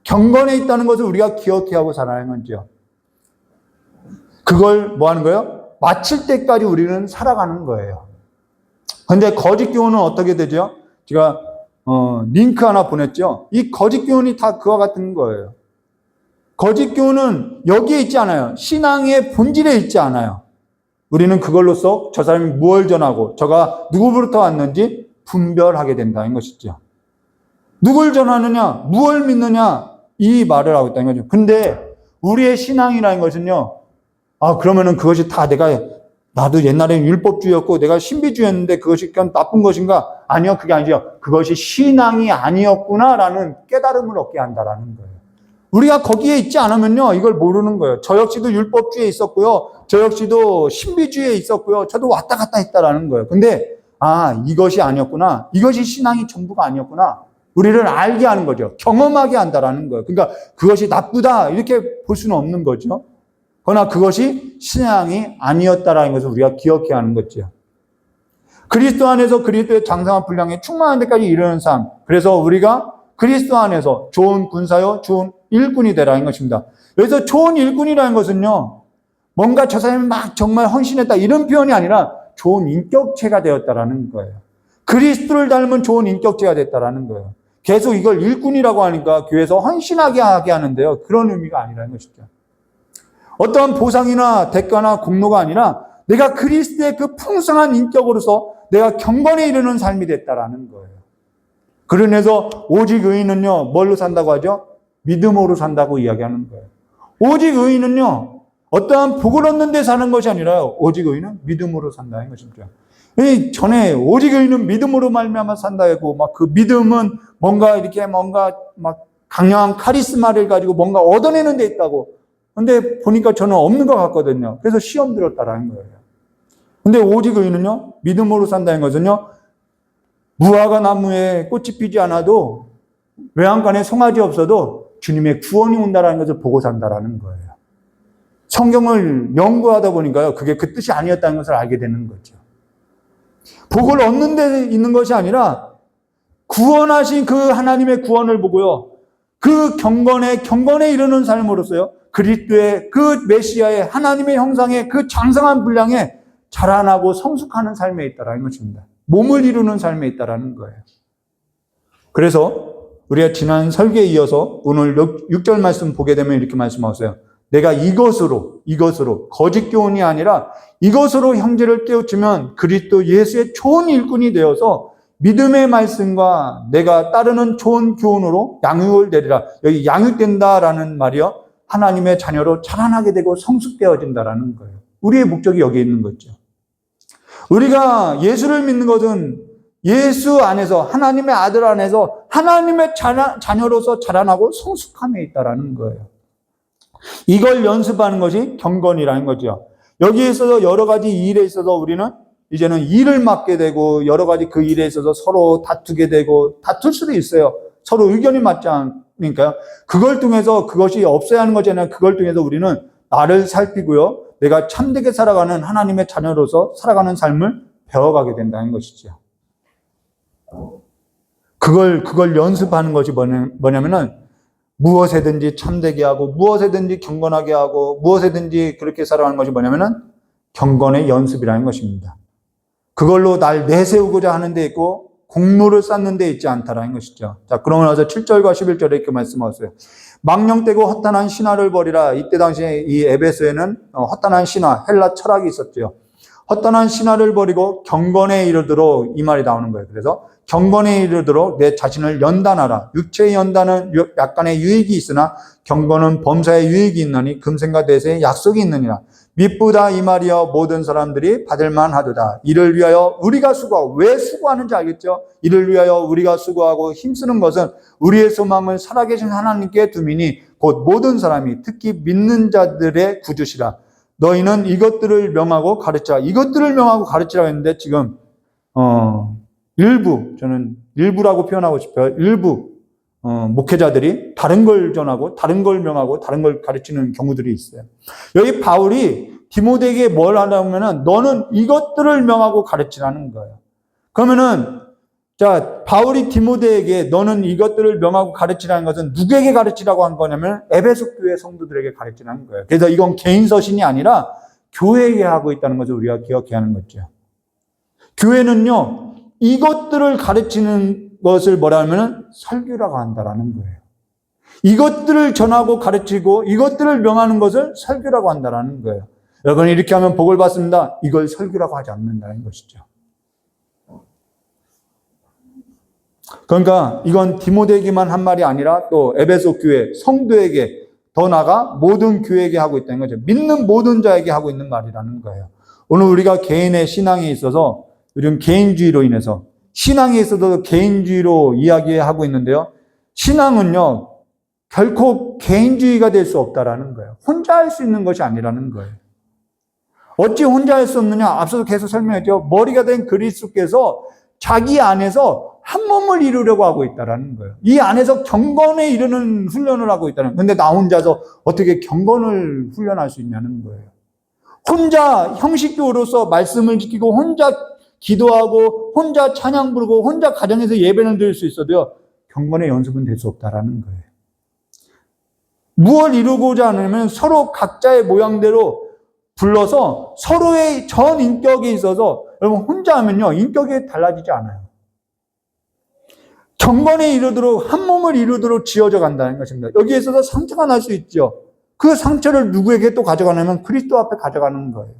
경건에 있다는 것을 우리가 기억해야 하고 살아가는 거죠. 그걸 뭐 하는 거예요? 마칠 때까지 우리는 살아가는 거예요. 근데 거짓 교훈은 어떻게 되죠? 제가 링크 하나 보냈죠. 이 거짓 교훈이 다 그와 같은 거예요. 거짓 교훈은 여기에 있지 않아요. 신앙의 본질에 있지 않아요. 우리는 그걸로써 저 사람이 무엇을 전하고 저가 누구부터 왔는지 분별하게 된다는 것이죠. 누굴 전하느냐, 무엇을 믿느냐, 이 말을 하고 있다는 거죠. 근데 우리의 신앙이라는 것은요, 그러면은 그것이 다 나도 옛날에 율법주의였고 내가 신비주의였는데 그것이 그냥 나쁜 것인가? 아니요, 그게 아니죠. 그것이 신앙이 아니었구나라는 깨달음을 얻게 한다라는 거예요. 우리가 거기에 있지 않으면요, 이걸 모르는 거예요. 저 역시도 율법주의에 있었고요, 저 역시도 신비주의에 있었고요, 저도 왔다 갔다 했다라는 거예요. 근데 이것이 아니었구나, 이것이 신앙이 전부가 아니었구나, 우리를 알게 하는 거죠. 경험하게 한다라는 거예요. 그러니까 그것이 나쁘다 이렇게 볼 수는 없는 거죠. 그러나 그것이 신앙이 아니었다라는 것을 우리가 기억해야 하는 거죠. 그리스도 안에서 그리스도의 장성한 분량에 충만한 데까지 이르는 삶. 그래서 우리가 그리스도 안에서 좋은 군사요, 좋은 일꾼이 되라는 것입니다. 여기서 좋은 일꾼이라는 것은요, 뭔가 저 사람이 막 정말 헌신했다 이런 표현이 아니라 좋은 인격체가 되었다라는 거예요. 그리스도를 닮은 좋은 인격체가 됐다라는 거예요. 계속 이걸 일꾼이라고 하니까 교회에서 헌신하게 하게 하는데요, 그런 의미가 아니라는 것이죠. 어떠한 보상이나 대가나 공로가 아니라 내가 그리스도의 그 풍성한 인격으로서 내가 경건에 이르는 삶이 됐다라는 거예요. 그러면서 오직 의인은요, 뭘로 산다고 하죠? 믿음으로 산다고 이야기하는 거예요. 오직 의인은요, 어떠한 복을 얻는 데 사는 것이 아니라 오직 의인은 믿음으로 산다는 것입니다. 전에 오직 의인은 믿음으로 말미암아 산다 했고, 막 그 믿음은 뭔가 막 강력한 카리스마를 가지고 뭔가 얻어내는 데 있다고. 근데 보니까 저는 없는 것 같거든요. 그래서 시험 들었다라는 거예요. 근데 오직 의인은요, 믿음으로 산다는 것은요, 무화과 나무에 꽃이 피지 않아도 외양간에 송아지 없어도 주님의 구원이 온다라는 것을 보고 산다라는 거예요. 성경을 연구하다 보니까요, 그게 그 뜻이 아니었다는 것을 알게 되는 거죠. 복을 얻는 데 있는 것이 아니라 구원하신 그 하나님의 구원을 보고요, 그 경건에 이르는 삶으로서요, 그리스도의 그 메시아의 하나님의 형상의 그 장성한 분량에 자라나고 성숙하는 삶에 있다라는 것입니다. 몸을 이루는 삶에 있다라는 거예요. 그래서 우리가 지난 설교에 이어서 오늘 6절 말씀 보게 되면 이렇게 말씀하세요. 내가 이것으로 거짓 교훈이 아니라 이것으로 형제를 깨우치면 그리스도 예수의 좋은 일꾼이 되어서 믿음의 말씀과 내가 따르는 좋은 교훈으로 양육을 되리라. 여기 양육된다라는 말이요, 하나님의 자녀로 자라나게 되고 성숙되어진다라는 거예요. 우리의 목적이 여기에 있는 거죠. 우리가 예수를 믿는 것은 예수 안에서, 하나님의 아들 안에서 하나님의 자녀로서 자라나고 성숙함에 있다라는 거예요. 이걸 연습하는 것이 경건이라는 거죠. 여기에 있어서 여러 가지 일에 있어서 우리는 이제는 일을 맡게 되고 여러 가지 그 일에 있어서 서로 다투게 되고, 다툴 수도 있어요. 서로 의견이 맞지 않으니까요. 그걸 통해서, 그것이 없어야 하는 거잖아요. 그걸 통해서 우리는 나를 살피고요, 내가 참되게 살아가는 하나님의 자녀로서 살아가는 삶을 배워가게 된다는 것이죠. 그걸 연습하는 것이 뭐냐면은 무엇에든지 참되게 하고 무엇에든지 경건하게 하고 무엇에든지 그렇게 살아가는 것이 뭐냐면은 경건의 연습이라는 것입니다. 그걸로 날 내세우고자 하는 데 있고 공로를 쌓는 데 있지 않다라는 것이죠. 자, 그러고 나서 7절과 11절에 이렇게 말씀하세요. 망령되고 허탄한 신화를 버리라. 이때 당시에 이 에베소에는 허탄한 신화, 헬라 철학이 있었죠. 허탄한 신화를 버리고 경건에 이르도록 이 말이 나오는 거예요. 그래서 경건에 이르도록 내 자신을 연단하라. 육체의 연단은 약간의 유익이 있으나 경건은 범사의 유익이 있나니 금생과 대세의 약속이 있느니라. 미쁘다 이 말이여 모든 사람들이 받을만 하도다. 이를 위하여 우리가 수고하고, 왜 수고하는지 알겠죠? 이를 위하여 우리가 수고하고 힘쓰는 것은 우리의 소망을 살아계신 하나님께 둠이니 곧 모든 사람이 특히 믿는 자들의 구주시라. 너희는 이것들을 명하고 가르치라. 이것들을 명하고 가르치라고 했는데 지금 일부, 저는 일부라고 표현하고 싶어요. 일부 목회자들이 다른 걸 전하고 다른 걸 명하고 다른 걸 가르치는 경우들이 있어요. 여기 바울이 디모데에게 뭘 하냐면은 너는 이것들을 명하고 가르치라는 거예요. 그러면은 자, 바울이 디모데에게 너는 이것들을 명하고 가르치라는 것은 누구에게 가르치라고 한 거냐면 에베소 교회 성도들에게 가르치라는 거예요. 그래서 이건 개인 서신이 아니라 교회에게 하고 있다는 것을 우리가 기억해야 하는 거죠. 교회는요, 이것들을 가르치는 것을 뭐라 하면은 설교라고 한다라는 거예요. 이것들을 전하고 가르치고 이것들을 명하는 것을 설교라고 한다라는 거예요. 여러분, 이렇게 하면 복을 받습니다. 이걸 설교라고 하지 않는다는 것이죠. 그러니까 이건 디모데에게만 한 말이 아니라 또 에베소 교회 성도에게, 더 나아가 모든 교회에게 하고 있다는 거죠. 믿는 모든 자에게 하고 있는 말이라는 거예요. 오늘 우리가 개인의 신앙에 있어서 요즘 개인주의로 인해서 신앙에 있어도 개인주의로 이야기하고 있는데요. 신앙은요, 결코 개인주의가 될 수 없다라는 거예요. 혼자 할 수 있는 것이 아니라는 거예요. 어찌 혼자 할 수 없느냐? 앞서도 계속 설명했죠. 머리가 된 그리스도께서 자기 안에서 한 몸을 이루려고 하고 있다라는 거예요. 이 안에서 경건에 이르는 훈련을 하고 있다는 거예요. 근데 나 혼자서 어떻게 경건을 훈련할 수 있냐는 거예요. 혼자 형식교로서 말씀을 지키고 혼자 기도하고 혼자 찬양 부르고 혼자 가정에서 예배는 드릴 수 있어도요, 경건의 연습은 될 수 없다라는 거예요. 무엇을 이루고자 하냐면 서로 각자의 모양대로 불러서 서로의 전 인격에 있어서, 여러분 혼자 하면요 인격이 달라지지 않아요. 경건에 이르도록 한 몸을 이루도록 지어져 간다는 것입니다. 여기에 있어서 상처가 날 수 있죠. 그 상처를 누구에게 또 가져가냐면 그리스도 앞에 가져가는 거예요.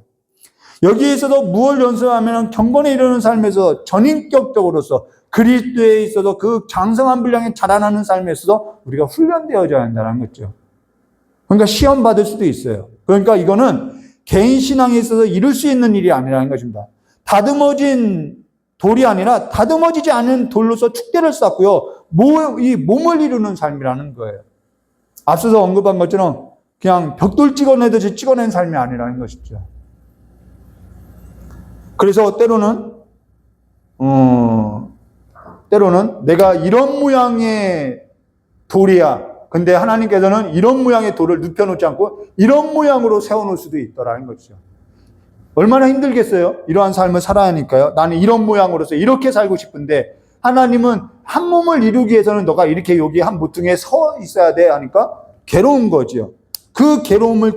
여기에 있어서 무엇을 연습하면 경건에 이르는 삶에서 전인격적으로서 그리스도에 있어서 그 장성한 분량에 자라나는 삶에 있어서 우리가 훈련되어져야 한다는 거죠. 그러니까 시험 받을 수도 있어요. 그러니까 이거는 개인 신앙에 있어서 이룰 수 있는 일이 아니라는 것입니다. 다듬어진 돌이 아니라 다듬어지지 않은 돌로서 축대를 쌓고요, 이 몸을 이루는 삶이라는 거예요. 앞서서 언급한 것처럼 그냥 벽돌 찍어내듯이 찍어낸 삶이 아니라는 것이죠. 그래서 때로는 내가 이런 모양의 돌이야. 근데 하나님께서는 이런 모양의 돌을 눕혀놓지 않고 이런 모양으로 세워놓을 수도 있더라는 거죠. 얼마나 힘들겠어요? 이러한 삶을 살아야 하니까요. 나는 이런 모양으로서 이렇게 살고 싶은데 하나님은 한 몸을 이루기 위해서는 너가 이렇게 여기 한 모퉁이에 서 있어야 돼 하니까 괴로운 거죠. 그 괴로움을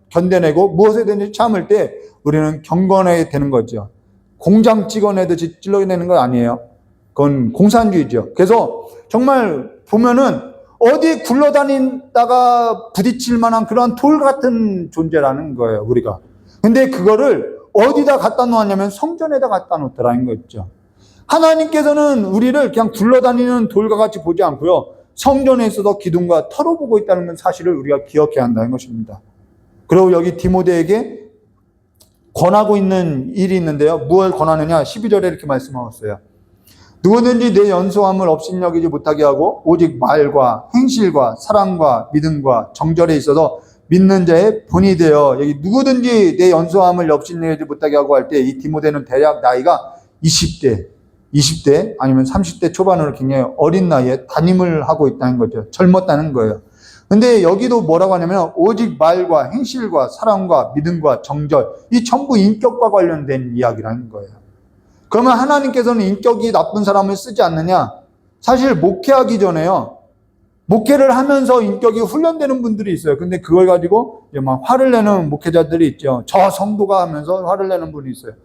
견뎌내고 무엇에든지 참을 때 우리는 경건하게 되는 거죠. 공장 찍어내듯이 찔러내는 건 아니에요. 그건 공산주의죠. 그래서 정말 보면은 어디 굴러다니다가 부딪힐 만한 그런 돌 같은 존재라는 거예요, 우리가. 근데 그거를 어디다 갖다 놓았냐면 성전에다 갖다 놓더라는 거죠. 하나님께서는 우리를 그냥 굴러다니는 돌과 같이 보지 않고요, 성전에 있어서 기둥과 터로 보고 있다는 사실을 우리가 기억해야 한다는 것입니다. 그리고 여기 디모데에게 권하고 있는 일이 있는데요. 무엇을 권하느냐? 12절에 이렇게 말씀하셨어요. 누구든지 내 연소함을 업신여기지 못하게 하고 오직 말과 행실과 사랑과 믿음과 정절에 있어서 믿는 자의 본이 되어, 여기 누구든지 내 연소함을 업신여기지 못하게 하고 할 때 이 디모데는 대략 나이가 20대 아니면 30대 초반으로 굉장히 어린 나이에 담임을 하고 있다는 거죠. 젊었다는 거예요. 근데 여기도 뭐라고 하냐면 오직 말과 행실과 사랑과 믿음과 정절, 이 전부 인격과 관련된 이야기라는 거예요. 그러면 하나님께서는 인격이 나쁜 사람을 쓰지 않느냐? 사실 목회하기 전에요, 목회를 하면서 인격이 훈련되는 분들이 있어요. 근데 그걸 가지고 이제 막 화를 내는 목회자들이 있죠. 저 성도가 하면서 화를 내는 분이 있어요.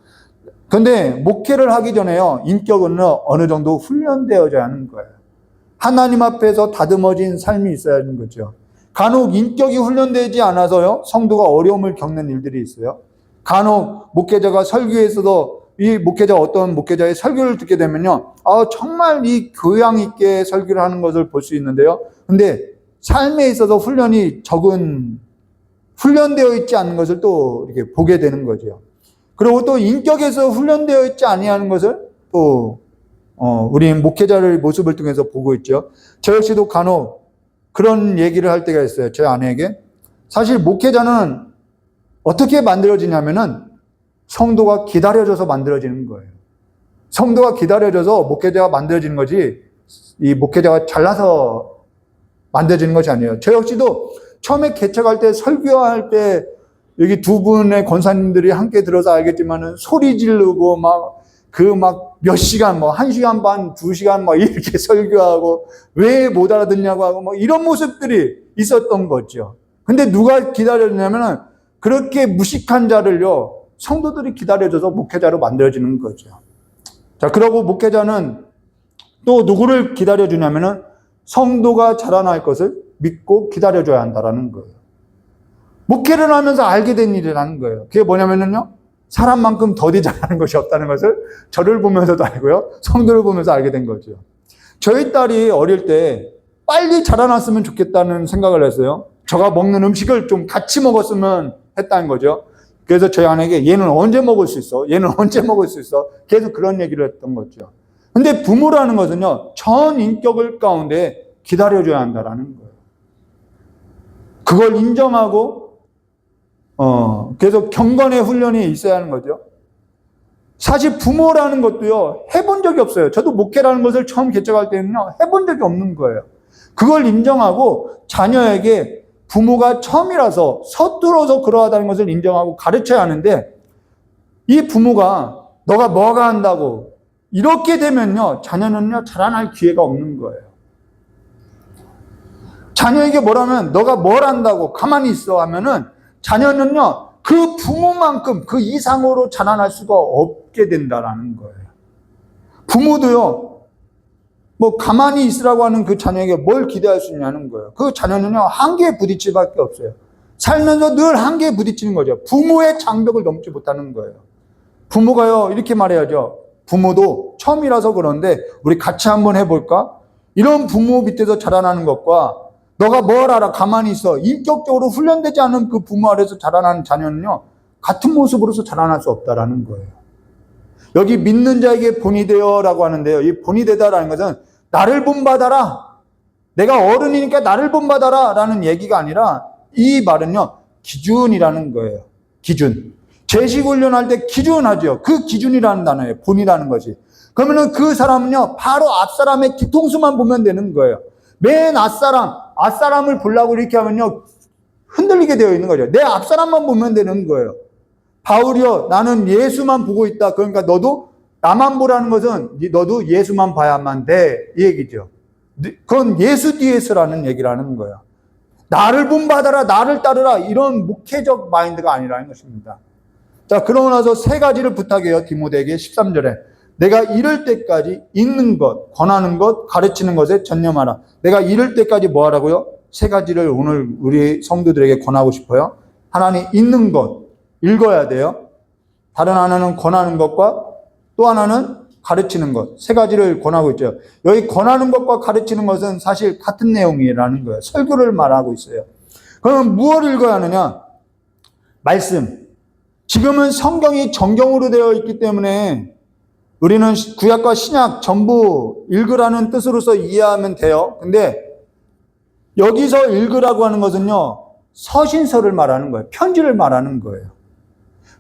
근데 목회를 하기 전에요, 인격은 어느 정도 훈련되어져야 하는 거예요. 하나님 앞에서 다듬어진 삶이 있어야 하는 거죠. 간혹 인격이 훈련되지 않아서요, 성도가 어려움을 겪는 일들이 있어요. 간혹 목회자가 설교에서도 이 목회자, 어떤 목회자의 설교를 듣게 되면요, 정말 이 교양 있게 설교를 하는 것을 볼 수 있는데요. 근데 삶에 있어서 훈련이 적은, 훈련되어 있지 않은 것을 또 이렇게 보게 되는 거죠. 그리고 또 인격에서 훈련되어 있지 아니하는 것을 또 우리 목회자의 모습을 통해서 보고 있죠. 저 역시도 간혹 그런 얘기를 할 때가 있어요. 제 아내에게. 사실 목회자는 어떻게 만들어지냐면은 성도가 기다려줘서 만들어지는 거예요. 성도가 기다려줘서 목회자가 만들어지는 거지, 이 목회자가 잘나서 만들어지는 것이 아니에요. 저 역시도 처음에 개척할 때, 설교할 때, 여기 두 분의 권사님들이 함께 들어서 알겠지만은 소리 지르고 몇 시간, 1시간 반, 2시간 이렇게 설교하고 왜 못 알아듣냐고 하고 이런 모습들이 있었던 거죠. 근데 누가 기다려주냐면은 그렇게 무식한 자를요, 성도들이 기다려줘서 목회자로 만들어지는 거죠. 자, 그러고 목회자는 또 누구를 기다려주냐면은 성도가 자라날 것을 믿고 기다려줘야 한다라는 거예요. 목회를 하면서 알게 된 일이라는 거예요. 그게 뭐냐면요, 사람만큼 더디 잘하는 것이 없다는 것을 저를 보면서도 알고요, 성도를 보면서 알게 된 거죠. 저희 딸이 어릴 때 빨리 자라났으면 좋겠다는 생각을 했어요. 저가 먹는 음식을 좀 같이 먹었으면 했다는 거죠. 그래서 저희 아내에게 얘는 언제 먹을 수 있어? 얘는 언제 먹을 수 있어? 계속 그런 얘기를 했던 거죠. 근데 부모라는 것은요, 전 인격을 가운데 기다려줘야 한다라는 거예요. 그걸 인정하고, 그래서 경건의 훈련이 있어야 하는 거죠. 사실 부모라는 것도요, 해본 적이 없어요. 저도 목회라는 것을 처음 개척할 때는요, 해본 적이 없는 거예요. 그걸 인정하고 자녀에게 부모가 처음이라서 서툴어서 그러하다는 것을 인정하고 가르쳐야 하는데, 이 부모가 너가 뭐가 한다고 이렇게 되면요, 자녀는요, 자라날 기회가 없는 거예요. 자녀에게 뭐라면 너가 뭘 한다고 가만히 있어 하면은 자녀는요, 그 부모만큼 그 이상으로 자라날 수가 없게 된다라는 거예요. 부모도요, 가만히 있으라고 하는 그 자녀에게 뭘 기대할 수 있냐는 거예요. 그 자녀는요, 한계에 부딪힐 밖에 없어요. 살면서 늘 한계에 부딪히는 거죠. 부모의 장벽을 넘지 못하는 거예요. 부모가요, 이렇게 말해야죠. 부모도 처음이라서 그런데 우리 같이 한번 해볼까? 이런 부모 밑에서 자라나는 것과 너가 뭘 알아 가만히 있어, 인격적으로 훈련되지 않은 그 부모 아래서 자라나는 자녀는요, 같은 모습으로서 자라날 수 없다라는 거예요. 여기 믿는 자에게 본이 되어라고 하는데요, 이 본이 되다라는 것은 나를 본받아라, 내가 어른이니까 나를 본받아라 라는 얘기가 아니라, 이 말은요, 기준이라는 거예요. 기준. 제식훈련할 때 기준하죠. 그 기준이라는 단어예요. 본이라는 것이. 그러면은 그 사람은요, 바로 앞사람의 뒤통수만 보면 되는 거예요. 맨 앞사람을 보려고 이렇게 하면요, 흔들리게 되어 있는 거죠. 내 앞사람만 보면 되는 거예요. 바울이요, 나는 예수만 보고 있다. 그러니까 너도 나만 보라는 것은 너도 예수만 봐야만 돼, 이 얘기죠. 그건 예수 뒤에서라는 얘기라는 거예요. 나를 본받아라, 나를 따르라, 이런 목회적 마인드가 아니라는 것입니다. 자, 그러고 나서 세 가지를 부탁해요. 디모데에게 13절에. 내가 이를 때까지 읽는 것, 권하는 것, 가르치는 것에 전념하라. 내가 이를 때까지 뭐 하라고요? 세 가지를 오늘 우리 성도들에게 권하고 싶어요. 하나는 읽는 것, 읽어야 돼요. 다른 하나는 권하는 것과 또 하나는 가르치는 것. 세 가지를 권하고 있죠. 여기 권하는 것과 가르치는 것은 사실 같은 내용이라는 거예요. 설교를 말하고 있어요. 그럼 무엇을 읽어야 하느냐? 말씀. 지금은 성경이 정경으로 되어 있기 때문에 우리는 구약과 신약 전부 읽으라는 뜻으로서 이해하면 돼요. 근데 여기서 읽으라고 하는 것은요, 서신서를 말하는 거예요. 편지를 말하는 거예요.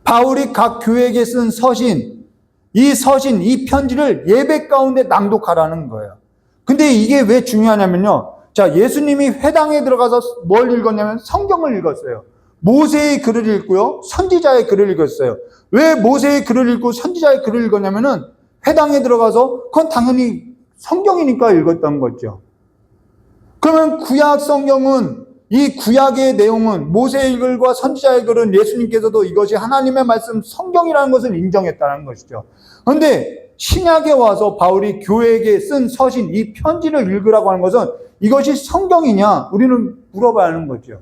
바울이 각 교회에게 쓴 서신, 이 편지를 예배 가운데 낭독하라는 거예요. 근데 이게 왜 중요하냐면요, 자, 예수님이 회당에 들어가서 뭘 읽었냐면 성경을 읽었어요. 모세의 글을 읽고요, 선지자의 글을 읽었어요. 왜 모세의 글을 읽고 선지자의 글을 읽었냐면은 회당에 들어가서 그건 당연히 성경이니까 읽었던 거죠. 그러면 구약 성경은 이 구약의 내용은 모세의 글과 선지자의 글은 예수님께서도 이것이 하나님의 말씀 성경이라는 것을 인정했다는 것이죠. 그런데 신약에 와서 바울이 교회에게 쓴 서신, 이 편지를 읽으라고 하는 것은 이것이 성경이냐? 우리는 물어봐야 하는 거죠.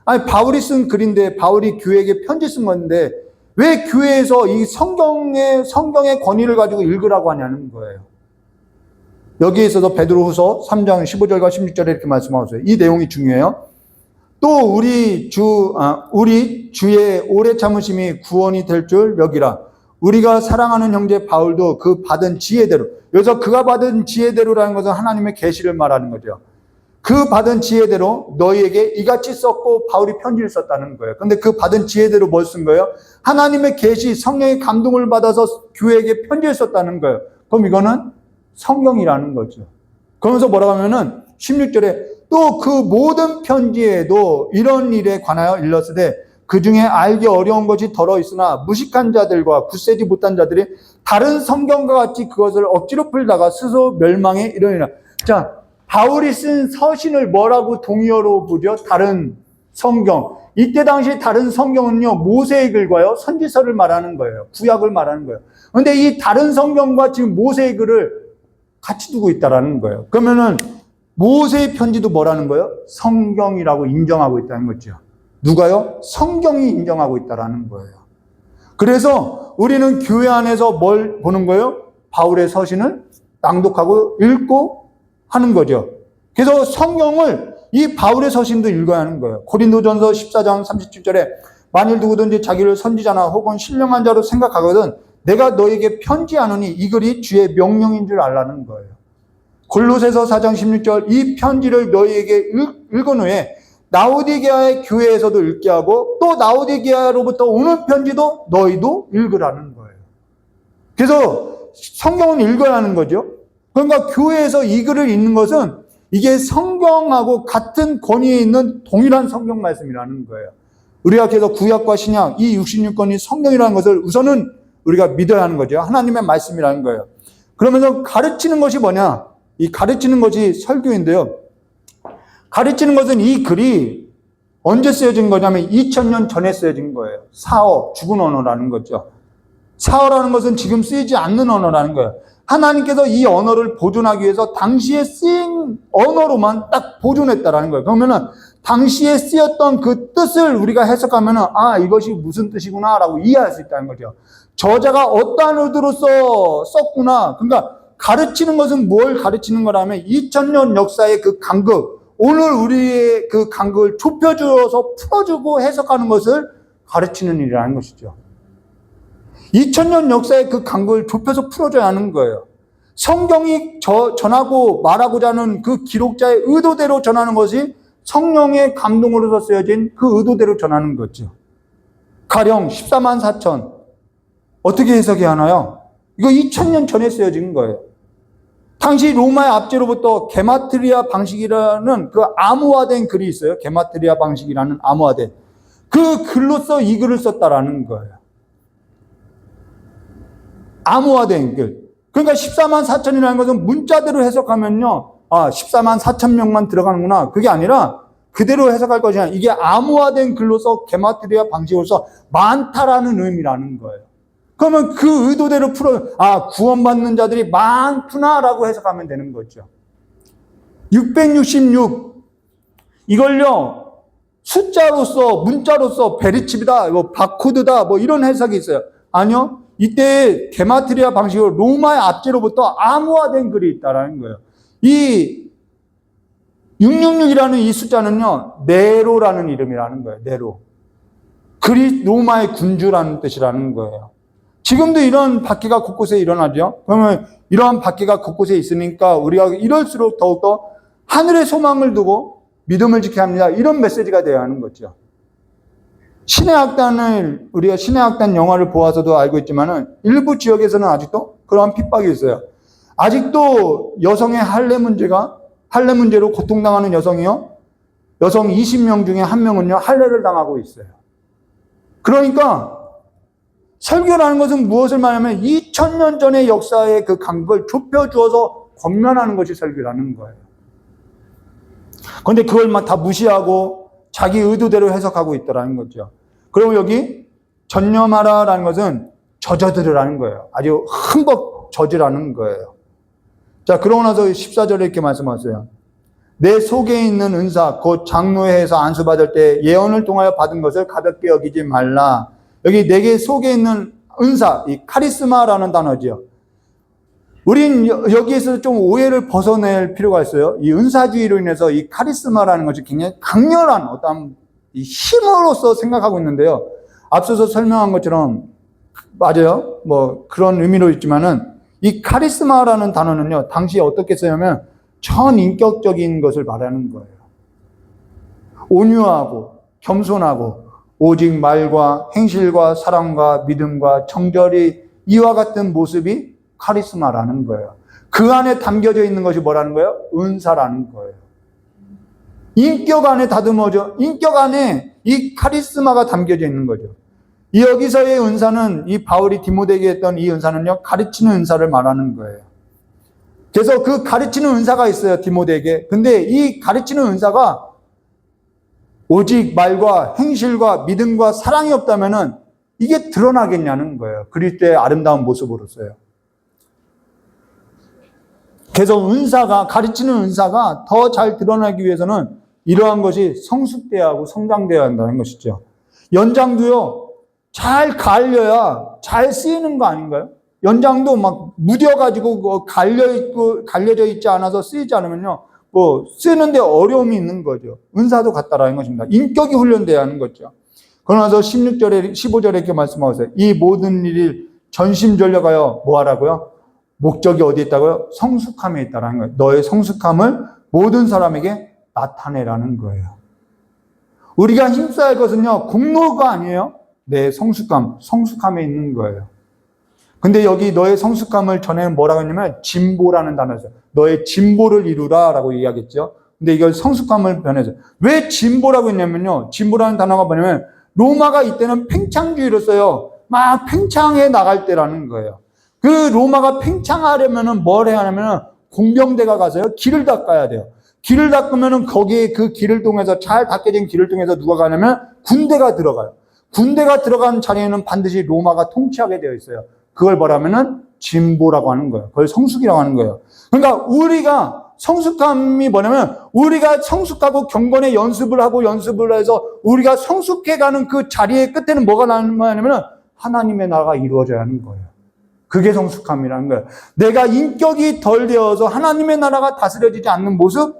아니, 바울이 쓴 글인데, 바울이 교회에게 편지 쓴 건데, 왜 교회에서 이 성경의 권위를 가지고 읽으라고 하냐는 거예요. 여기에서도 베드로후서 3장 15절과 16절에 이렇게 말씀하고 있어요. 이 내용이 중요해요. 또 우리 주의 오래 참으심이 구원이 될 줄 여기라. 우리가 사랑하는 형제 바울도 그 받은 지혜대로, 여기서 그가 받은 지혜대로라는 것은 하나님의 계시를 말하는 거죠. 그 받은 지혜대로 너희에게 이같이 썼고 바울이 편지를 썼다는 거예요. 근데 그 받은 지혜대로 뭘 쓴 거예요? 하나님의 계시, 성령의 감동을 받아서 교회에게 편지를 썼다는 거예요. 그럼 이거는 성경이라는 거죠. 그러면서 뭐라고 하면은 16절에 또 그 모든 편지에도 이런 일에 관하여 일렀으되 그 중에 알기 어려운 것이 덜어 있으나 무식한 자들과 굳세지 못한 자들이 다른 성경과 같이 그것을 억지로 풀다가 스스로 멸망에 이르리라. 자, 바울이 쓴 서신을 뭐라고 동의어로 보죠? 다른 성경. 이때 당시 다른 성경은요, 모세의 글과요, 선지서를 말하는 거예요. 구약을 말하는 거예요. 그런데 이 다른 성경과 지금 모세의 글을 같이 두고 있다라는 거예요. 그러면은 모세의 편지도 뭐라는 거예요? 성경이라고 인정하고 있다는 거죠. 누가요? 성경이 인정하고 있다라는 거예요. 그래서 우리는 교회 안에서 뭘 보는 거예요? 바울의 서신을 낭독하고 읽고 하는 거죠. 그래서 성경을 이 바울의 서신도 읽어야 하는 거예요. 고린도전서 14장 37절에 만일 누구든지 자기를 선지자나 혹은 신령한 자로 생각하거든 내가 너에게 편지하노니 이 글이 주의 명령인 줄 알라는 거예요. 골로새서 4장 16절 이 편지를 너희에게 읽은 후에 라오디게아의 교회에서도 읽게 하고 또 라오디게아로부터 오는 편지도 너희도 읽으라는 거예요. 그래서 성경은 읽어야 하는 거죠. 그러니까 교회에서 이 글을 읽는 것은 이게 성경하고 같은 권위에 있는 동일한 성경 말씀이라는 거예요. 우리가 그래서 구약과 신약 이 66권이 성경이라는 것을 우선은 우리가 믿어야 하는 거죠. 하나님의 말씀이라는 거예요. 그러면서 가르치는 것이 뭐냐? 이 가르치는 것이 설교인데요. 가르치는 것은 이 글이 언제 쓰여진 거냐면 2000년 전에 쓰여진 거예요. 사어, 죽은 언어라는 거죠. 사어라는 것은 지금 쓰이지 않는 언어라는 거예요. 하나님께서 이 언어를 보존하기 위해서 당시에 쓰인 언어로만 딱 보존했다라는 거예요. 그러면은 당시에 쓰였던 그 뜻을 우리가 해석하면은 아, 이것이 무슨 뜻이구나라고 이해할 수 있다는 거죠. 저자가 어떠한 의도로서 썼구나. 그러니까 가르치는 것은 뭘 가르치는 거라면 2000년 역사의 그 간극, 오늘 우리의 그 간극을 좁혀주어서 풀어주고 해석하는 것을 가르치는 일이라는 것이죠. 2000년 역사의 그 간극을 좁혀서 풀어줘야 하는 거예요. 성경이 전하고 말하고자 하는 그 기록자의 의도대로 전하는 것이 성령의 감동으로서 쓰여진 그 의도대로 전하는 거죠. 가령 14만 4천 어떻게 해석해야 하나요? 이거 2000년 전에 쓰여진 거예요. 당시 로마의 압제로부터 게마트리아 방식이라는 그 암호화된 글이 있어요. 게마트리아 방식이라는 암호화된 그 글로써 이 글을 썼다라는 거예요. 암호화된 글. 그러니까 14만 4천이라는 것은 문자대로 해석하면요. 아, 14만 4천 명만 들어가는구나. 그게 아니라 그대로 해석할 것이 아니라 이게 암호화된 글로서 게마트리아 방식으로서 많다라는 의미라는 거예요. 그러면 그 의도대로 구원받는 자들이 많구나라고 해석하면 되는 거죠. 666. 이걸요, 숫자로서, 문자로서 베리칩이다, 바코드다, 이런 해석이 있어요. 아니요. 이때 게마트리아 방식으로 로마의 압제로부터 암호화된 글이 있다라는 거예요. 이 666이라는 이 숫자는요, 네로라는 이름이라는 거예요. 네로. 글이 로마의 군주라는 뜻이라는 거예요. 지금도 이런 박해가 곳곳에 일어나죠. 그러면 이러한 박해가 곳곳에 있으니까 우리가 이럴수록 더욱더 하늘의 소망을 두고 믿음을 지켜야 합니다. 이런 메시지가 되어야 하는 거죠. 신의 악단을 우리가 신의 악단 영화를 보아서도 알고 있지만은 일부 지역에서는 아직도 그러한 핍박이 있어요. 아직도 여성의 할례 문제로 고통당하는 여성이요. 여성 20명 중에 한 명은요, 할례를 당하고 있어요. 그러니까 설교라는 것은 무엇을 말하면 2000년 전의 역사의 그 간극을 좁혀주어서 권면하는 것이 설교라는 거예요. 그런데 그걸 막 다 무시하고 자기 의도대로 해석하고 있더라는 거죠. 그리고 여기 전념하라라는 것은 젖어들으라는 거예요. 아주 흠뻑 젖으라는 거예요. 자, 그러고 나서 14절에 이렇게 말씀하세요. 내 속에 있는 은사, 곧 장로회에서 안수받을 때 예언을 통하여 받은 것을 가볍게 여기지 말라. 여기 내게 속에 있는 은사, 이 카리스마라는 단어죠. 우린 여기에서 좀 오해를 벗어낼 필요가 있어요. 이 은사주의로 인해서 이 카리스마라는 것이 굉장히 강렬한 어떤 이 힘으로서 생각하고 있는데요. 앞서서 설명한 것처럼 맞아요. 뭐 그런 의미로 있지만은 이 카리스마라는 단어는요, 당시에 어떻게 쓰냐면 전인격적인 것을 말하는 거예요. 온유하고 겸손하고 오직 말과 행실과 사랑과 믿음과 정절이 이와 같은 모습이 카리스마라는 거예요. 그 안에 담겨져 있는 것이 뭐라는 거예요? 은사라는 거예요. 인격 안에 다듬어져, 인격 안에 이 카리스마가 담겨져 있는 거죠. 여기서의 은사는 이 바울이 디모데에게 했던 이 은사는요, 가르치는 은사를 말하는 거예요. 그래서 그 가르치는 은사가 있어요, 디모데에게. 근데 이 가르치는 은사가 오직 말과 행실과 믿음과 사랑이 없다면은 이게 드러나겠냐는 거예요. 그리스도의 아름다운 모습으로서요. 그래서 은사가, 가르치는 은사가 더 잘 드러나기 위해서는 이러한 것이 성숙되어야 하고 성장되어야 한다는 것이죠. 연장도요, 잘 갈려야 잘 쓰이는 거 아닌가요? 연장도 막 무뎌가지고 갈려져 있지 않아서 쓰이지 않으면요, 뭐 쓰는데 어려움이 있는 거죠. 은사도 같다라는 것입니다. 인격이 훈련돼야 하는 거죠. 그러나서 16절에 15절에 이렇게 말씀하세요. 이 모든 일이 전심전력하여 뭐 하라고요? 목적이 어디에 있다고요? 성숙함에 있다라는 거예요. 너의 성숙함을 모든 사람에게 나타내라는 거예요. 우리가 힘써야 할 것은요, 공로가 아니에요. 내 성숙함에 있는 거예요. 근데 여기 너의 성숙함을 전에는 뭐라고 했냐면 진보라는 단어였어요. 너의 진보를 이루라라고 이야기했죠. 근데 이걸 성숙함을 변해서 왜 진보라고 했냐면요, 진보라는 단어가 뭐냐면 로마가 이때는 팽창주의로 써요. 막 팽창해 나갈 때라는 거예요. 그 로마가 팽창하려면은 뭘 해야 하냐면은 공병대가 가서요, 길을 닦아야 돼요. 길을 닦으면은 거기에 그 길을 통해서, 잘 닦여진 길을 통해서 누가 가냐면 군대가 들어가요. 군대가 들어간 자리에는 반드시 로마가 통치하게 되어 있어요. 그걸 뭐라면은 진보라고 하는 거예요. 그걸 성숙이라고 하는 거예요. 그러니까 우리가 성숙함이 뭐냐면 우리가 성숙하고 경건의 연습을 하고 연습을 해서 우리가 성숙해가는 그 자리의 끝에는 뭐가 나냐면 하나님의 나라가 이루어져야 하는 거예요. 그게 성숙함이라는 거예요. 내가 인격이 덜 되어서 하나님의 나라가 다스려지지 않는 모습,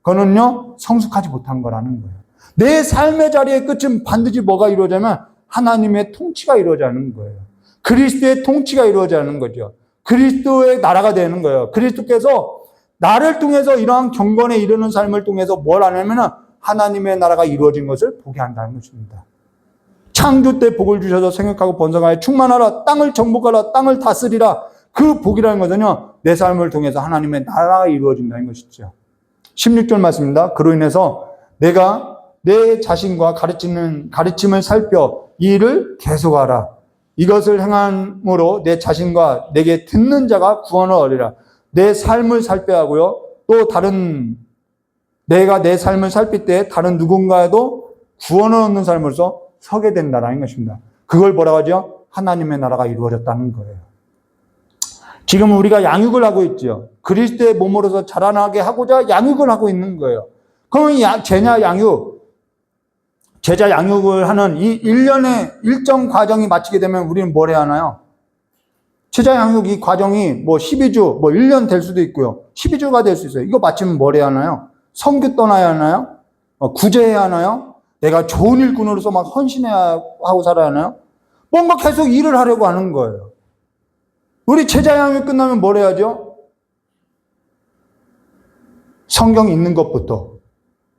그거는요, 성숙하지 못한 거라는 거예요. 내 삶의 자리의 끝은 반드시 뭐가 이루어지냐면 하나님의 통치가 이루어지는 거예요. 그리스도의 통치가 이루어지는 거죠. 그리스도의 나라가 되는 거예요. 그리스도께서 나를 통해서 이러한 경건에 이르는 삶을 통해서 뭘 하냐면 하나님의 나라가 이루어진 것을 보게 한다는 것입니다. 창조 때 복을 주셔서 생육하고 번성하여 충만하라, 땅을 정복하라, 땅을 다스리라. 그 복이라는 것은요, 내 삶을 통해서 하나님의 나라가 이루어진다는 것이죠. 16절 말씀입니다. 그로 인해서 내가 내 자신과 가르침을 살펴 이 일을 계속하라. 이것을 행함으로 내 자신과 내게 듣는 자가 구원을 얻으리라. 내 삶을 살펴야 하고요. 또 내가 내 삶을 살필 때 다른 누군가에도 구원을 얻는 삶으로서 서게 된다는 것입니다. 그걸 뭐라고 하죠? 하나님의 나라가 이루어졌다는 거예요. 지금 우리가 양육을 하고 있죠. 그리스도의 몸으로서 자라나게 하고자 양육을 하고 있는 거예요. 그럼 제자 양육을 하는 이 1년의 일정 과정이 마치게 되면 우리는 뭘 해야 하나요? 제자 양육 이 과정이 뭐 12주, 뭐 1년 될 수도 있고요. 12주가 될 수 있어요. 이거 마치면 뭘 해야 하나요? 선교 떠나야 하나요? 구제해야 하나요? 내가 좋은 일꾼으로서 막 헌신해야 하고 살아야 하나요? 뭔가 계속 일을 하려고 하는 거예요. 우리 제자 양육 끝나면 뭘 해야죠? 성경 읽는 것부터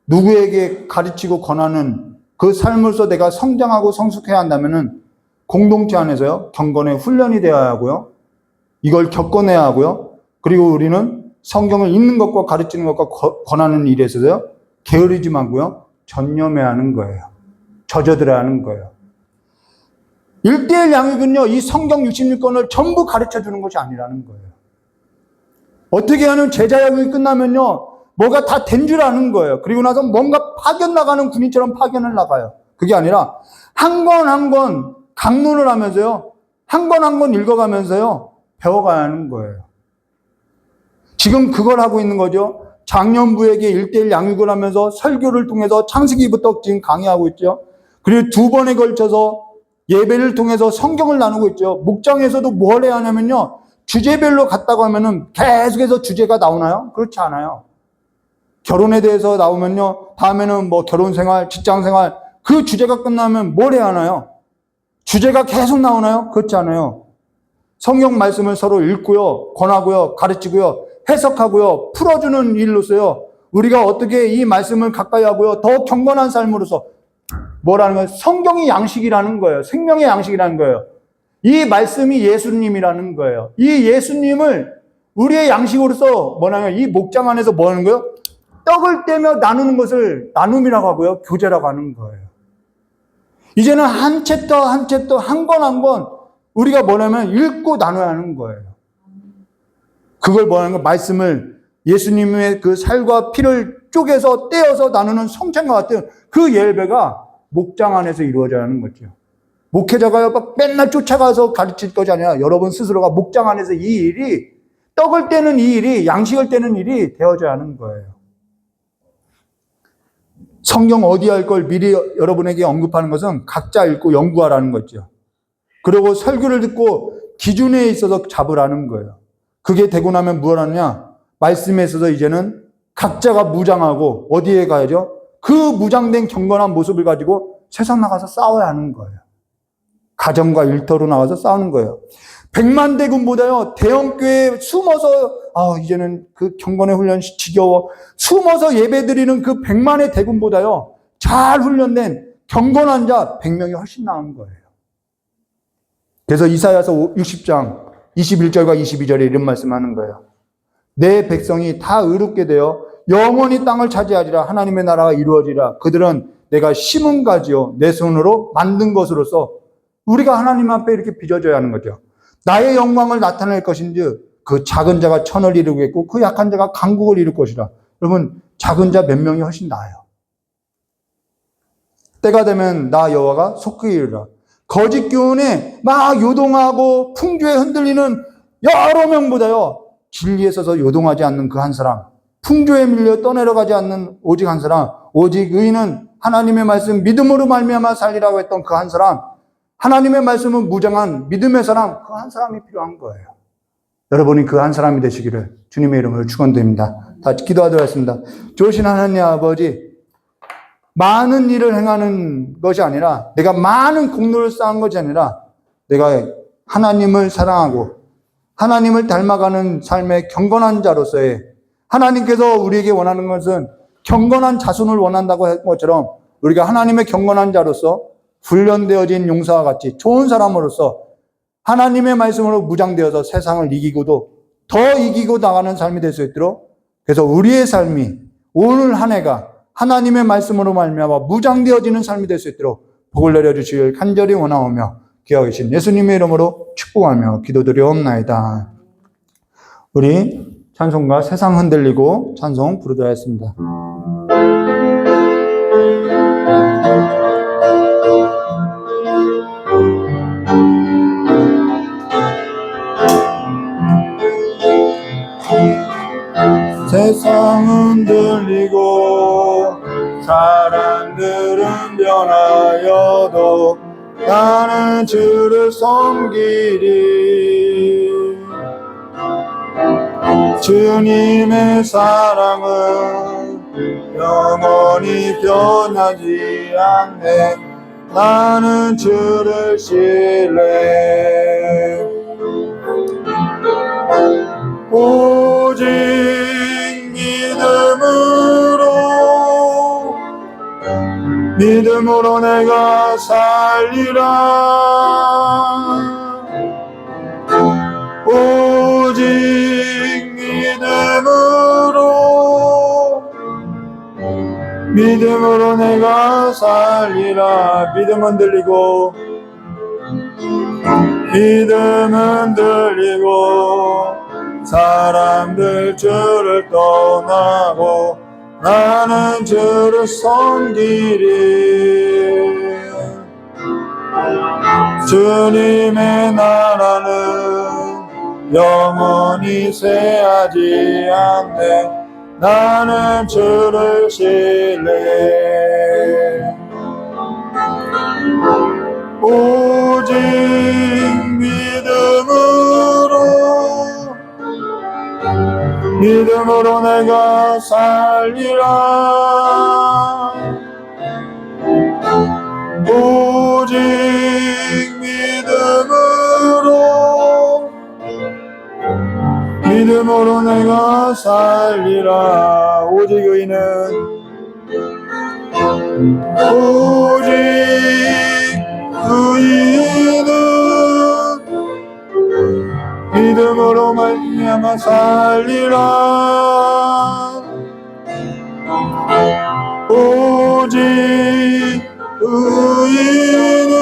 누구에게 가르치고 권하는 그 삶으로서 내가 성장하고 성숙해야 한다면은 공동체 안에서요, 경건의 훈련이 되어야 하고요. 이걸 겪어내야 하고요. 그리고 우리는 성경을 읽는 것과 가르치는 것과 권하는 일에 있어서요, 게으르지 말고요, 전념해야 하는 거예요. 젖어들어야 하는 거예요. 1:1 양육은요, 이 성경 66권을 전부 가르쳐 주는 것이 아니라는 거예요. 어떻게 하면 제자 양육이 끝나면요, 뭐가 다 된 줄 아는 거예요. 그리고 나서 뭔가 파견 나가는 군인처럼 파견을 나가요. 그게 아니라 한 권 한 권 강론을 하면서요. 한 권 한 권 읽어가면서요. 배워가야 하는 거예요. 지금 그걸 하고 있는 거죠. 장년부에게 1:1 양육을 하면서 설교를 통해서 창세기부터 지금 강의하고 있죠. 그리고 2번에 걸쳐서 예배를 통해서 성경을 나누고 있죠. 목장에서도 뭘 해야 하냐면요. 주제별로 갔다고 하면은 계속해서 주제가 나오나요? 그렇지 않아요. 결혼에 대해서 나오면요. 다음에는 뭐 결혼 생활, 직장 생활, 그 주제가 끝나면 뭘 해야 하나요? 주제가 계속 나오나요? 그렇지 않아요. 성경 말씀을 서로 읽고요, 권하고요, 가르치고요, 해석하고요, 풀어주는 일로서요. 우리가 어떻게 이 말씀을 가까이 하고요, 더 경건한 삶으로서 뭐라는 거예요? 성경이 양식이라는 거예요. 생명의 양식이라는 거예요. 이 말씀이 예수님이라는 거예요. 이 예수님을 우리의 양식으로서 뭐냐면 이 목장 안에서 뭐 하는 거예요? 떡을 떼며 나누는 것을 나눔이라고 하고요, 교제라고 하는 거예요. 이제는 한 챕터 한 챕터 한 권 한 권 우리가 뭐냐면 읽고 나눠야 하는 거예요. 그걸 뭐라는 거 말씀을 예수님의 그 살과 피를 쪼개서 떼어서 나누는 성찬과 같은 그 예배가 목장 안에서 이루어져야 하는 거죠. 목회자가 막 맨날 쫓아가서 가르칠 것이 아니라 여러분 스스로가 목장 안에서 이 일이 떡을 떼는 이 일이 양식을 떼는 일이 되어져야 하는 거예요. 성경 어디 할 걸 미리 여러분에게 언급하는 것은 각자 읽고 연구하라는 거죠. 그리고 설교를 듣고 기준에 있어서 잡으라는 거예요. 그게 되고 나면 뭘 하느냐? 말씀에 있어서 이제는 각자가 무장하고 어디에 가야죠? 그 무장된 경건한 모습을 가지고 세상 나가서 싸워야 하는 거예요. 가정과 일터로 나가서 싸우는 거예요. 100만 대군보다요, 대형교회에 숨어서, 이제는 그 경건의 훈련 지겨워. 숨어서 예배 드리는 그 100만의 대군보다요, 잘 훈련된 경건한 자 100명이 훨씬 나은 거예요. 그래서 이사야서 60장 21절과 22절에 이런 말씀하는 거예요. 내 백성이 다 의롭게 되어 영원히 땅을 차지하리라. 하나님의 나라가 이루어지리라. 그들은 내가 심은 가지요 내 손으로 만든 것으로서 우리가 하나님 앞에 이렇게 빚어져야 하는 거죠. 나의 영광을 나타낼 것인지 그 작은 자가 천을 이루겠고 그 약한 자가 강국을 이룰 것이라. 여러분 작은 자 몇 명이 훨씬 나아요. 때가 되면 나 여호와가 속히 이르라. 거짓 교훈에 막 요동하고 풍조에 흔들리는 여러 명보다요, 진리에 서서 요동하지 않는 그 한 사람, 풍조에 밀려 떠내려가지 않는 오직 한 사람, 오직 의인은 하나님의 말씀 믿음으로 말미암아 살리라고 했던 그 한 사람, 하나님의 말씀은 무장한 믿음의 사람, 그 한 사람이 필요한 거예요. 여러분이 그 한 사람이 되시기를 주님의 이름으로 축원드립니다. 다 기도하도록 하겠습니다. 좋으신 하나님 아버지, 많은 일을 행하는 것이 아니라 내가 많은 공로를 쌓은 것이 아니라 내가 하나님을 사랑하고 하나님을 닮아가는 삶의 경건한 자로서의, 하나님께서 우리에게 원하는 것은 경건한 자손을 원한다고 한 것처럼 우리가 하나님의 경건한 자로서 훈련되어진 용사와 같이 좋은 사람으로서 하나님의 말씀으로 무장되어서 세상을 이기고도 더 이기고 나가는 삶이 될 수 있도록, 그래서 우리의 삶이 오늘 한 해가 하나님의 말씀으로 말미암아 무장되어지는 삶이 될 수 있도록 복을 내려주시길 간절히 원하오며 귀하고 계신 예수님의 이름으로 축복하며 기도드리옵나이다. 우리 찬송가 세상 흔들리고 찬송 부르도록 하겠습니다. 세상 흔들리고 사람들은 변하여도 나는 주를 섬기리. 주님의 사랑은 영원히 변하지 않네. 나는 주를 신뢰. 오직 믿음으로 내가 살리라. 오직 믿음으로 내가 살리라. 믿음은 들리고 사람들 주를 떠나고 나는 주를 섬기리. 주님의 나라는 영원히 쇠하지 않네. 나는 주를 신뢰해. 오직 믿음으로 내가 살리라. 오직 믿음으로 내가 살리라. 오직 의인은 믿음으로 말미암아 살리라. 오직 의인은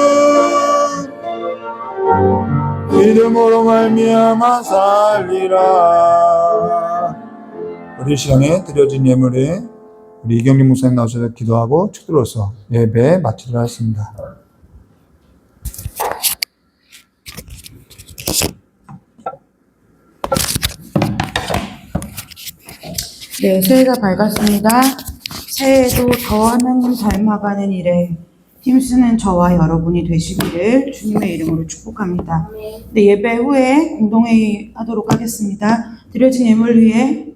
믿음으로 말미암아 살리라. 우리 시간에 드려진 예물에 우리 이경림 목사님 나오셔서 기도하고 축도로서 예배 마치도록 하겠습니다. 네, 새해가 밝았습니다. 새해에도 더 하나님 닮아가는 일에 힘쓰는 저와 여러분이 되시기를 주님의 이름으로 축복합니다. 네, 예배 후에 공동회의 하도록 하겠습니다. 드려진 예물 위에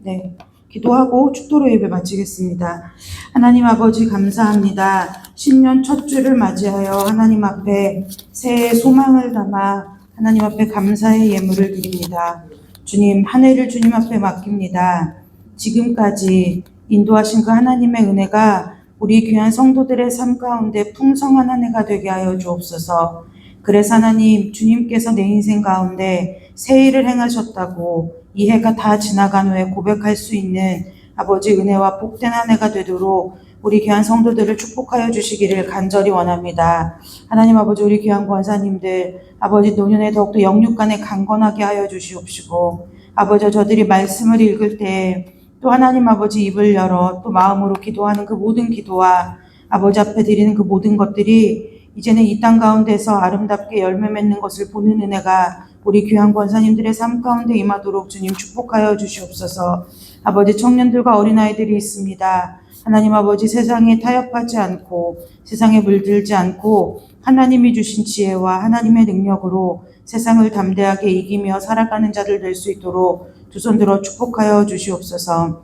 기도하고 축도로 예배 마치겠습니다. 하나님 아버지 감사합니다. 신년 첫 주를 맞이하여 하나님 앞에 새해 소망을 담아 하나님 앞에 감사의 예물을 드립니다. 주님, 한 해를 주님 앞에 맡깁니다. 지금까지 인도하신 그 하나님의 은혜가 우리 귀한 성도들의 삶 가운데 풍성한 한 해가 되게 하여 주옵소서. 그래서 하나님, 주님께서 내 인생 가운데 새 일을 행하셨다고 이 해가 다 지나간 후에 고백할 수 있는 아버지 은혜와 복된 한 해가 되도록 우리 귀한 성도들을 축복하여 주시기를 간절히 원합니다. 하나님 아버지, 우리 귀한 권사님들 아버지 노년에 더욱더 영육간에 강건하게 하여 주시옵시고, 아버지 저들이 말씀을 읽을 때 또 하나님 아버지 입을 열어 또 마음으로 기도하는 그 모든 기도와 아버지 앞에 드리는 그 모든 것들이 이제는 이 땅 가운데서 아름답게 열매 맺는 것을 보는 은혜가 우리 귀한 권사님들의 삶 가운데 임하도록 주님 축복하여 주시옵소서. 아버지, 청년들과 어린아이들이 있습니다. 하나님 아버지, 세상에 타협하지 않고 세상에 물들지 않고 하나님이 주신 지혜와 하나님의 능력으로 세상을 담대하게 이기며 살아가는 자들 될 수 있도록 두 손 들어 축복하여 주시옵소서.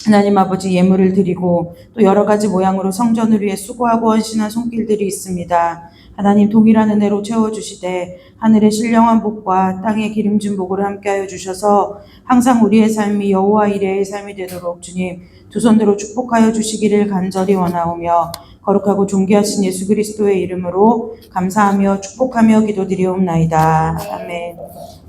하나님 아버지, 예물을 드리고 또 여러 가지 모양으로 성전을 위해 수고하고 헌신한 손길들이 있습니다. 하나님, 동일한 은혜로 채워주시되 하늘의 신령한 복과 땅의 기름진 복을 함께하여 주셔서 항상 우리의 삶이 여호와 이레의 삶이 되도록 주님 두 손 들어 축복하여 주시기를 간절히 원하오며 거룩하고 존귀하신 예수 그리스도의 이름으로 감사하며 축복하며 기도드리옵나이다. 아멘.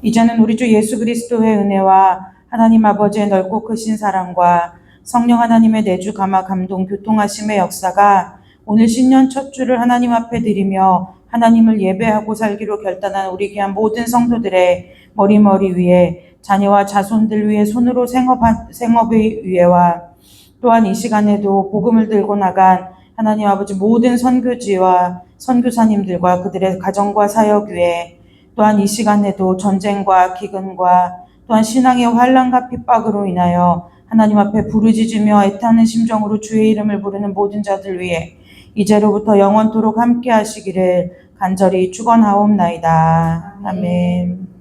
이제는 우리 주 예수 그리스도의 은혜와 하나님 아버지의 넓고 크신 사랑과 성령 하나님의 내주 감화 감동 교통하심의 역사가 오늘 신년 첫 주를 하나님 앞에 드리며 하나님을 예배하고 살기로 결단한 우리 귀한 모든 성도들의 머리 위에, 자녀와 자손들 위에 손으로 생업의 위에와 또한 이 시간에도 복음을 들고 나간 하나님 아버지 모든 선교지와 선교사님들과 그들의 가정과 사역 위에, 또한 이 시간에도 전쟁과 기근과 또한 신앙의 환난과 핍박으로 인하여 하나님 앞에 부르짖으며 애타는 심정으로 주의 이름을 부르는 모든 자들 위해 이제로부터 영원토록 함께 하시기를 간절히 축원하옵나이다. 아멘.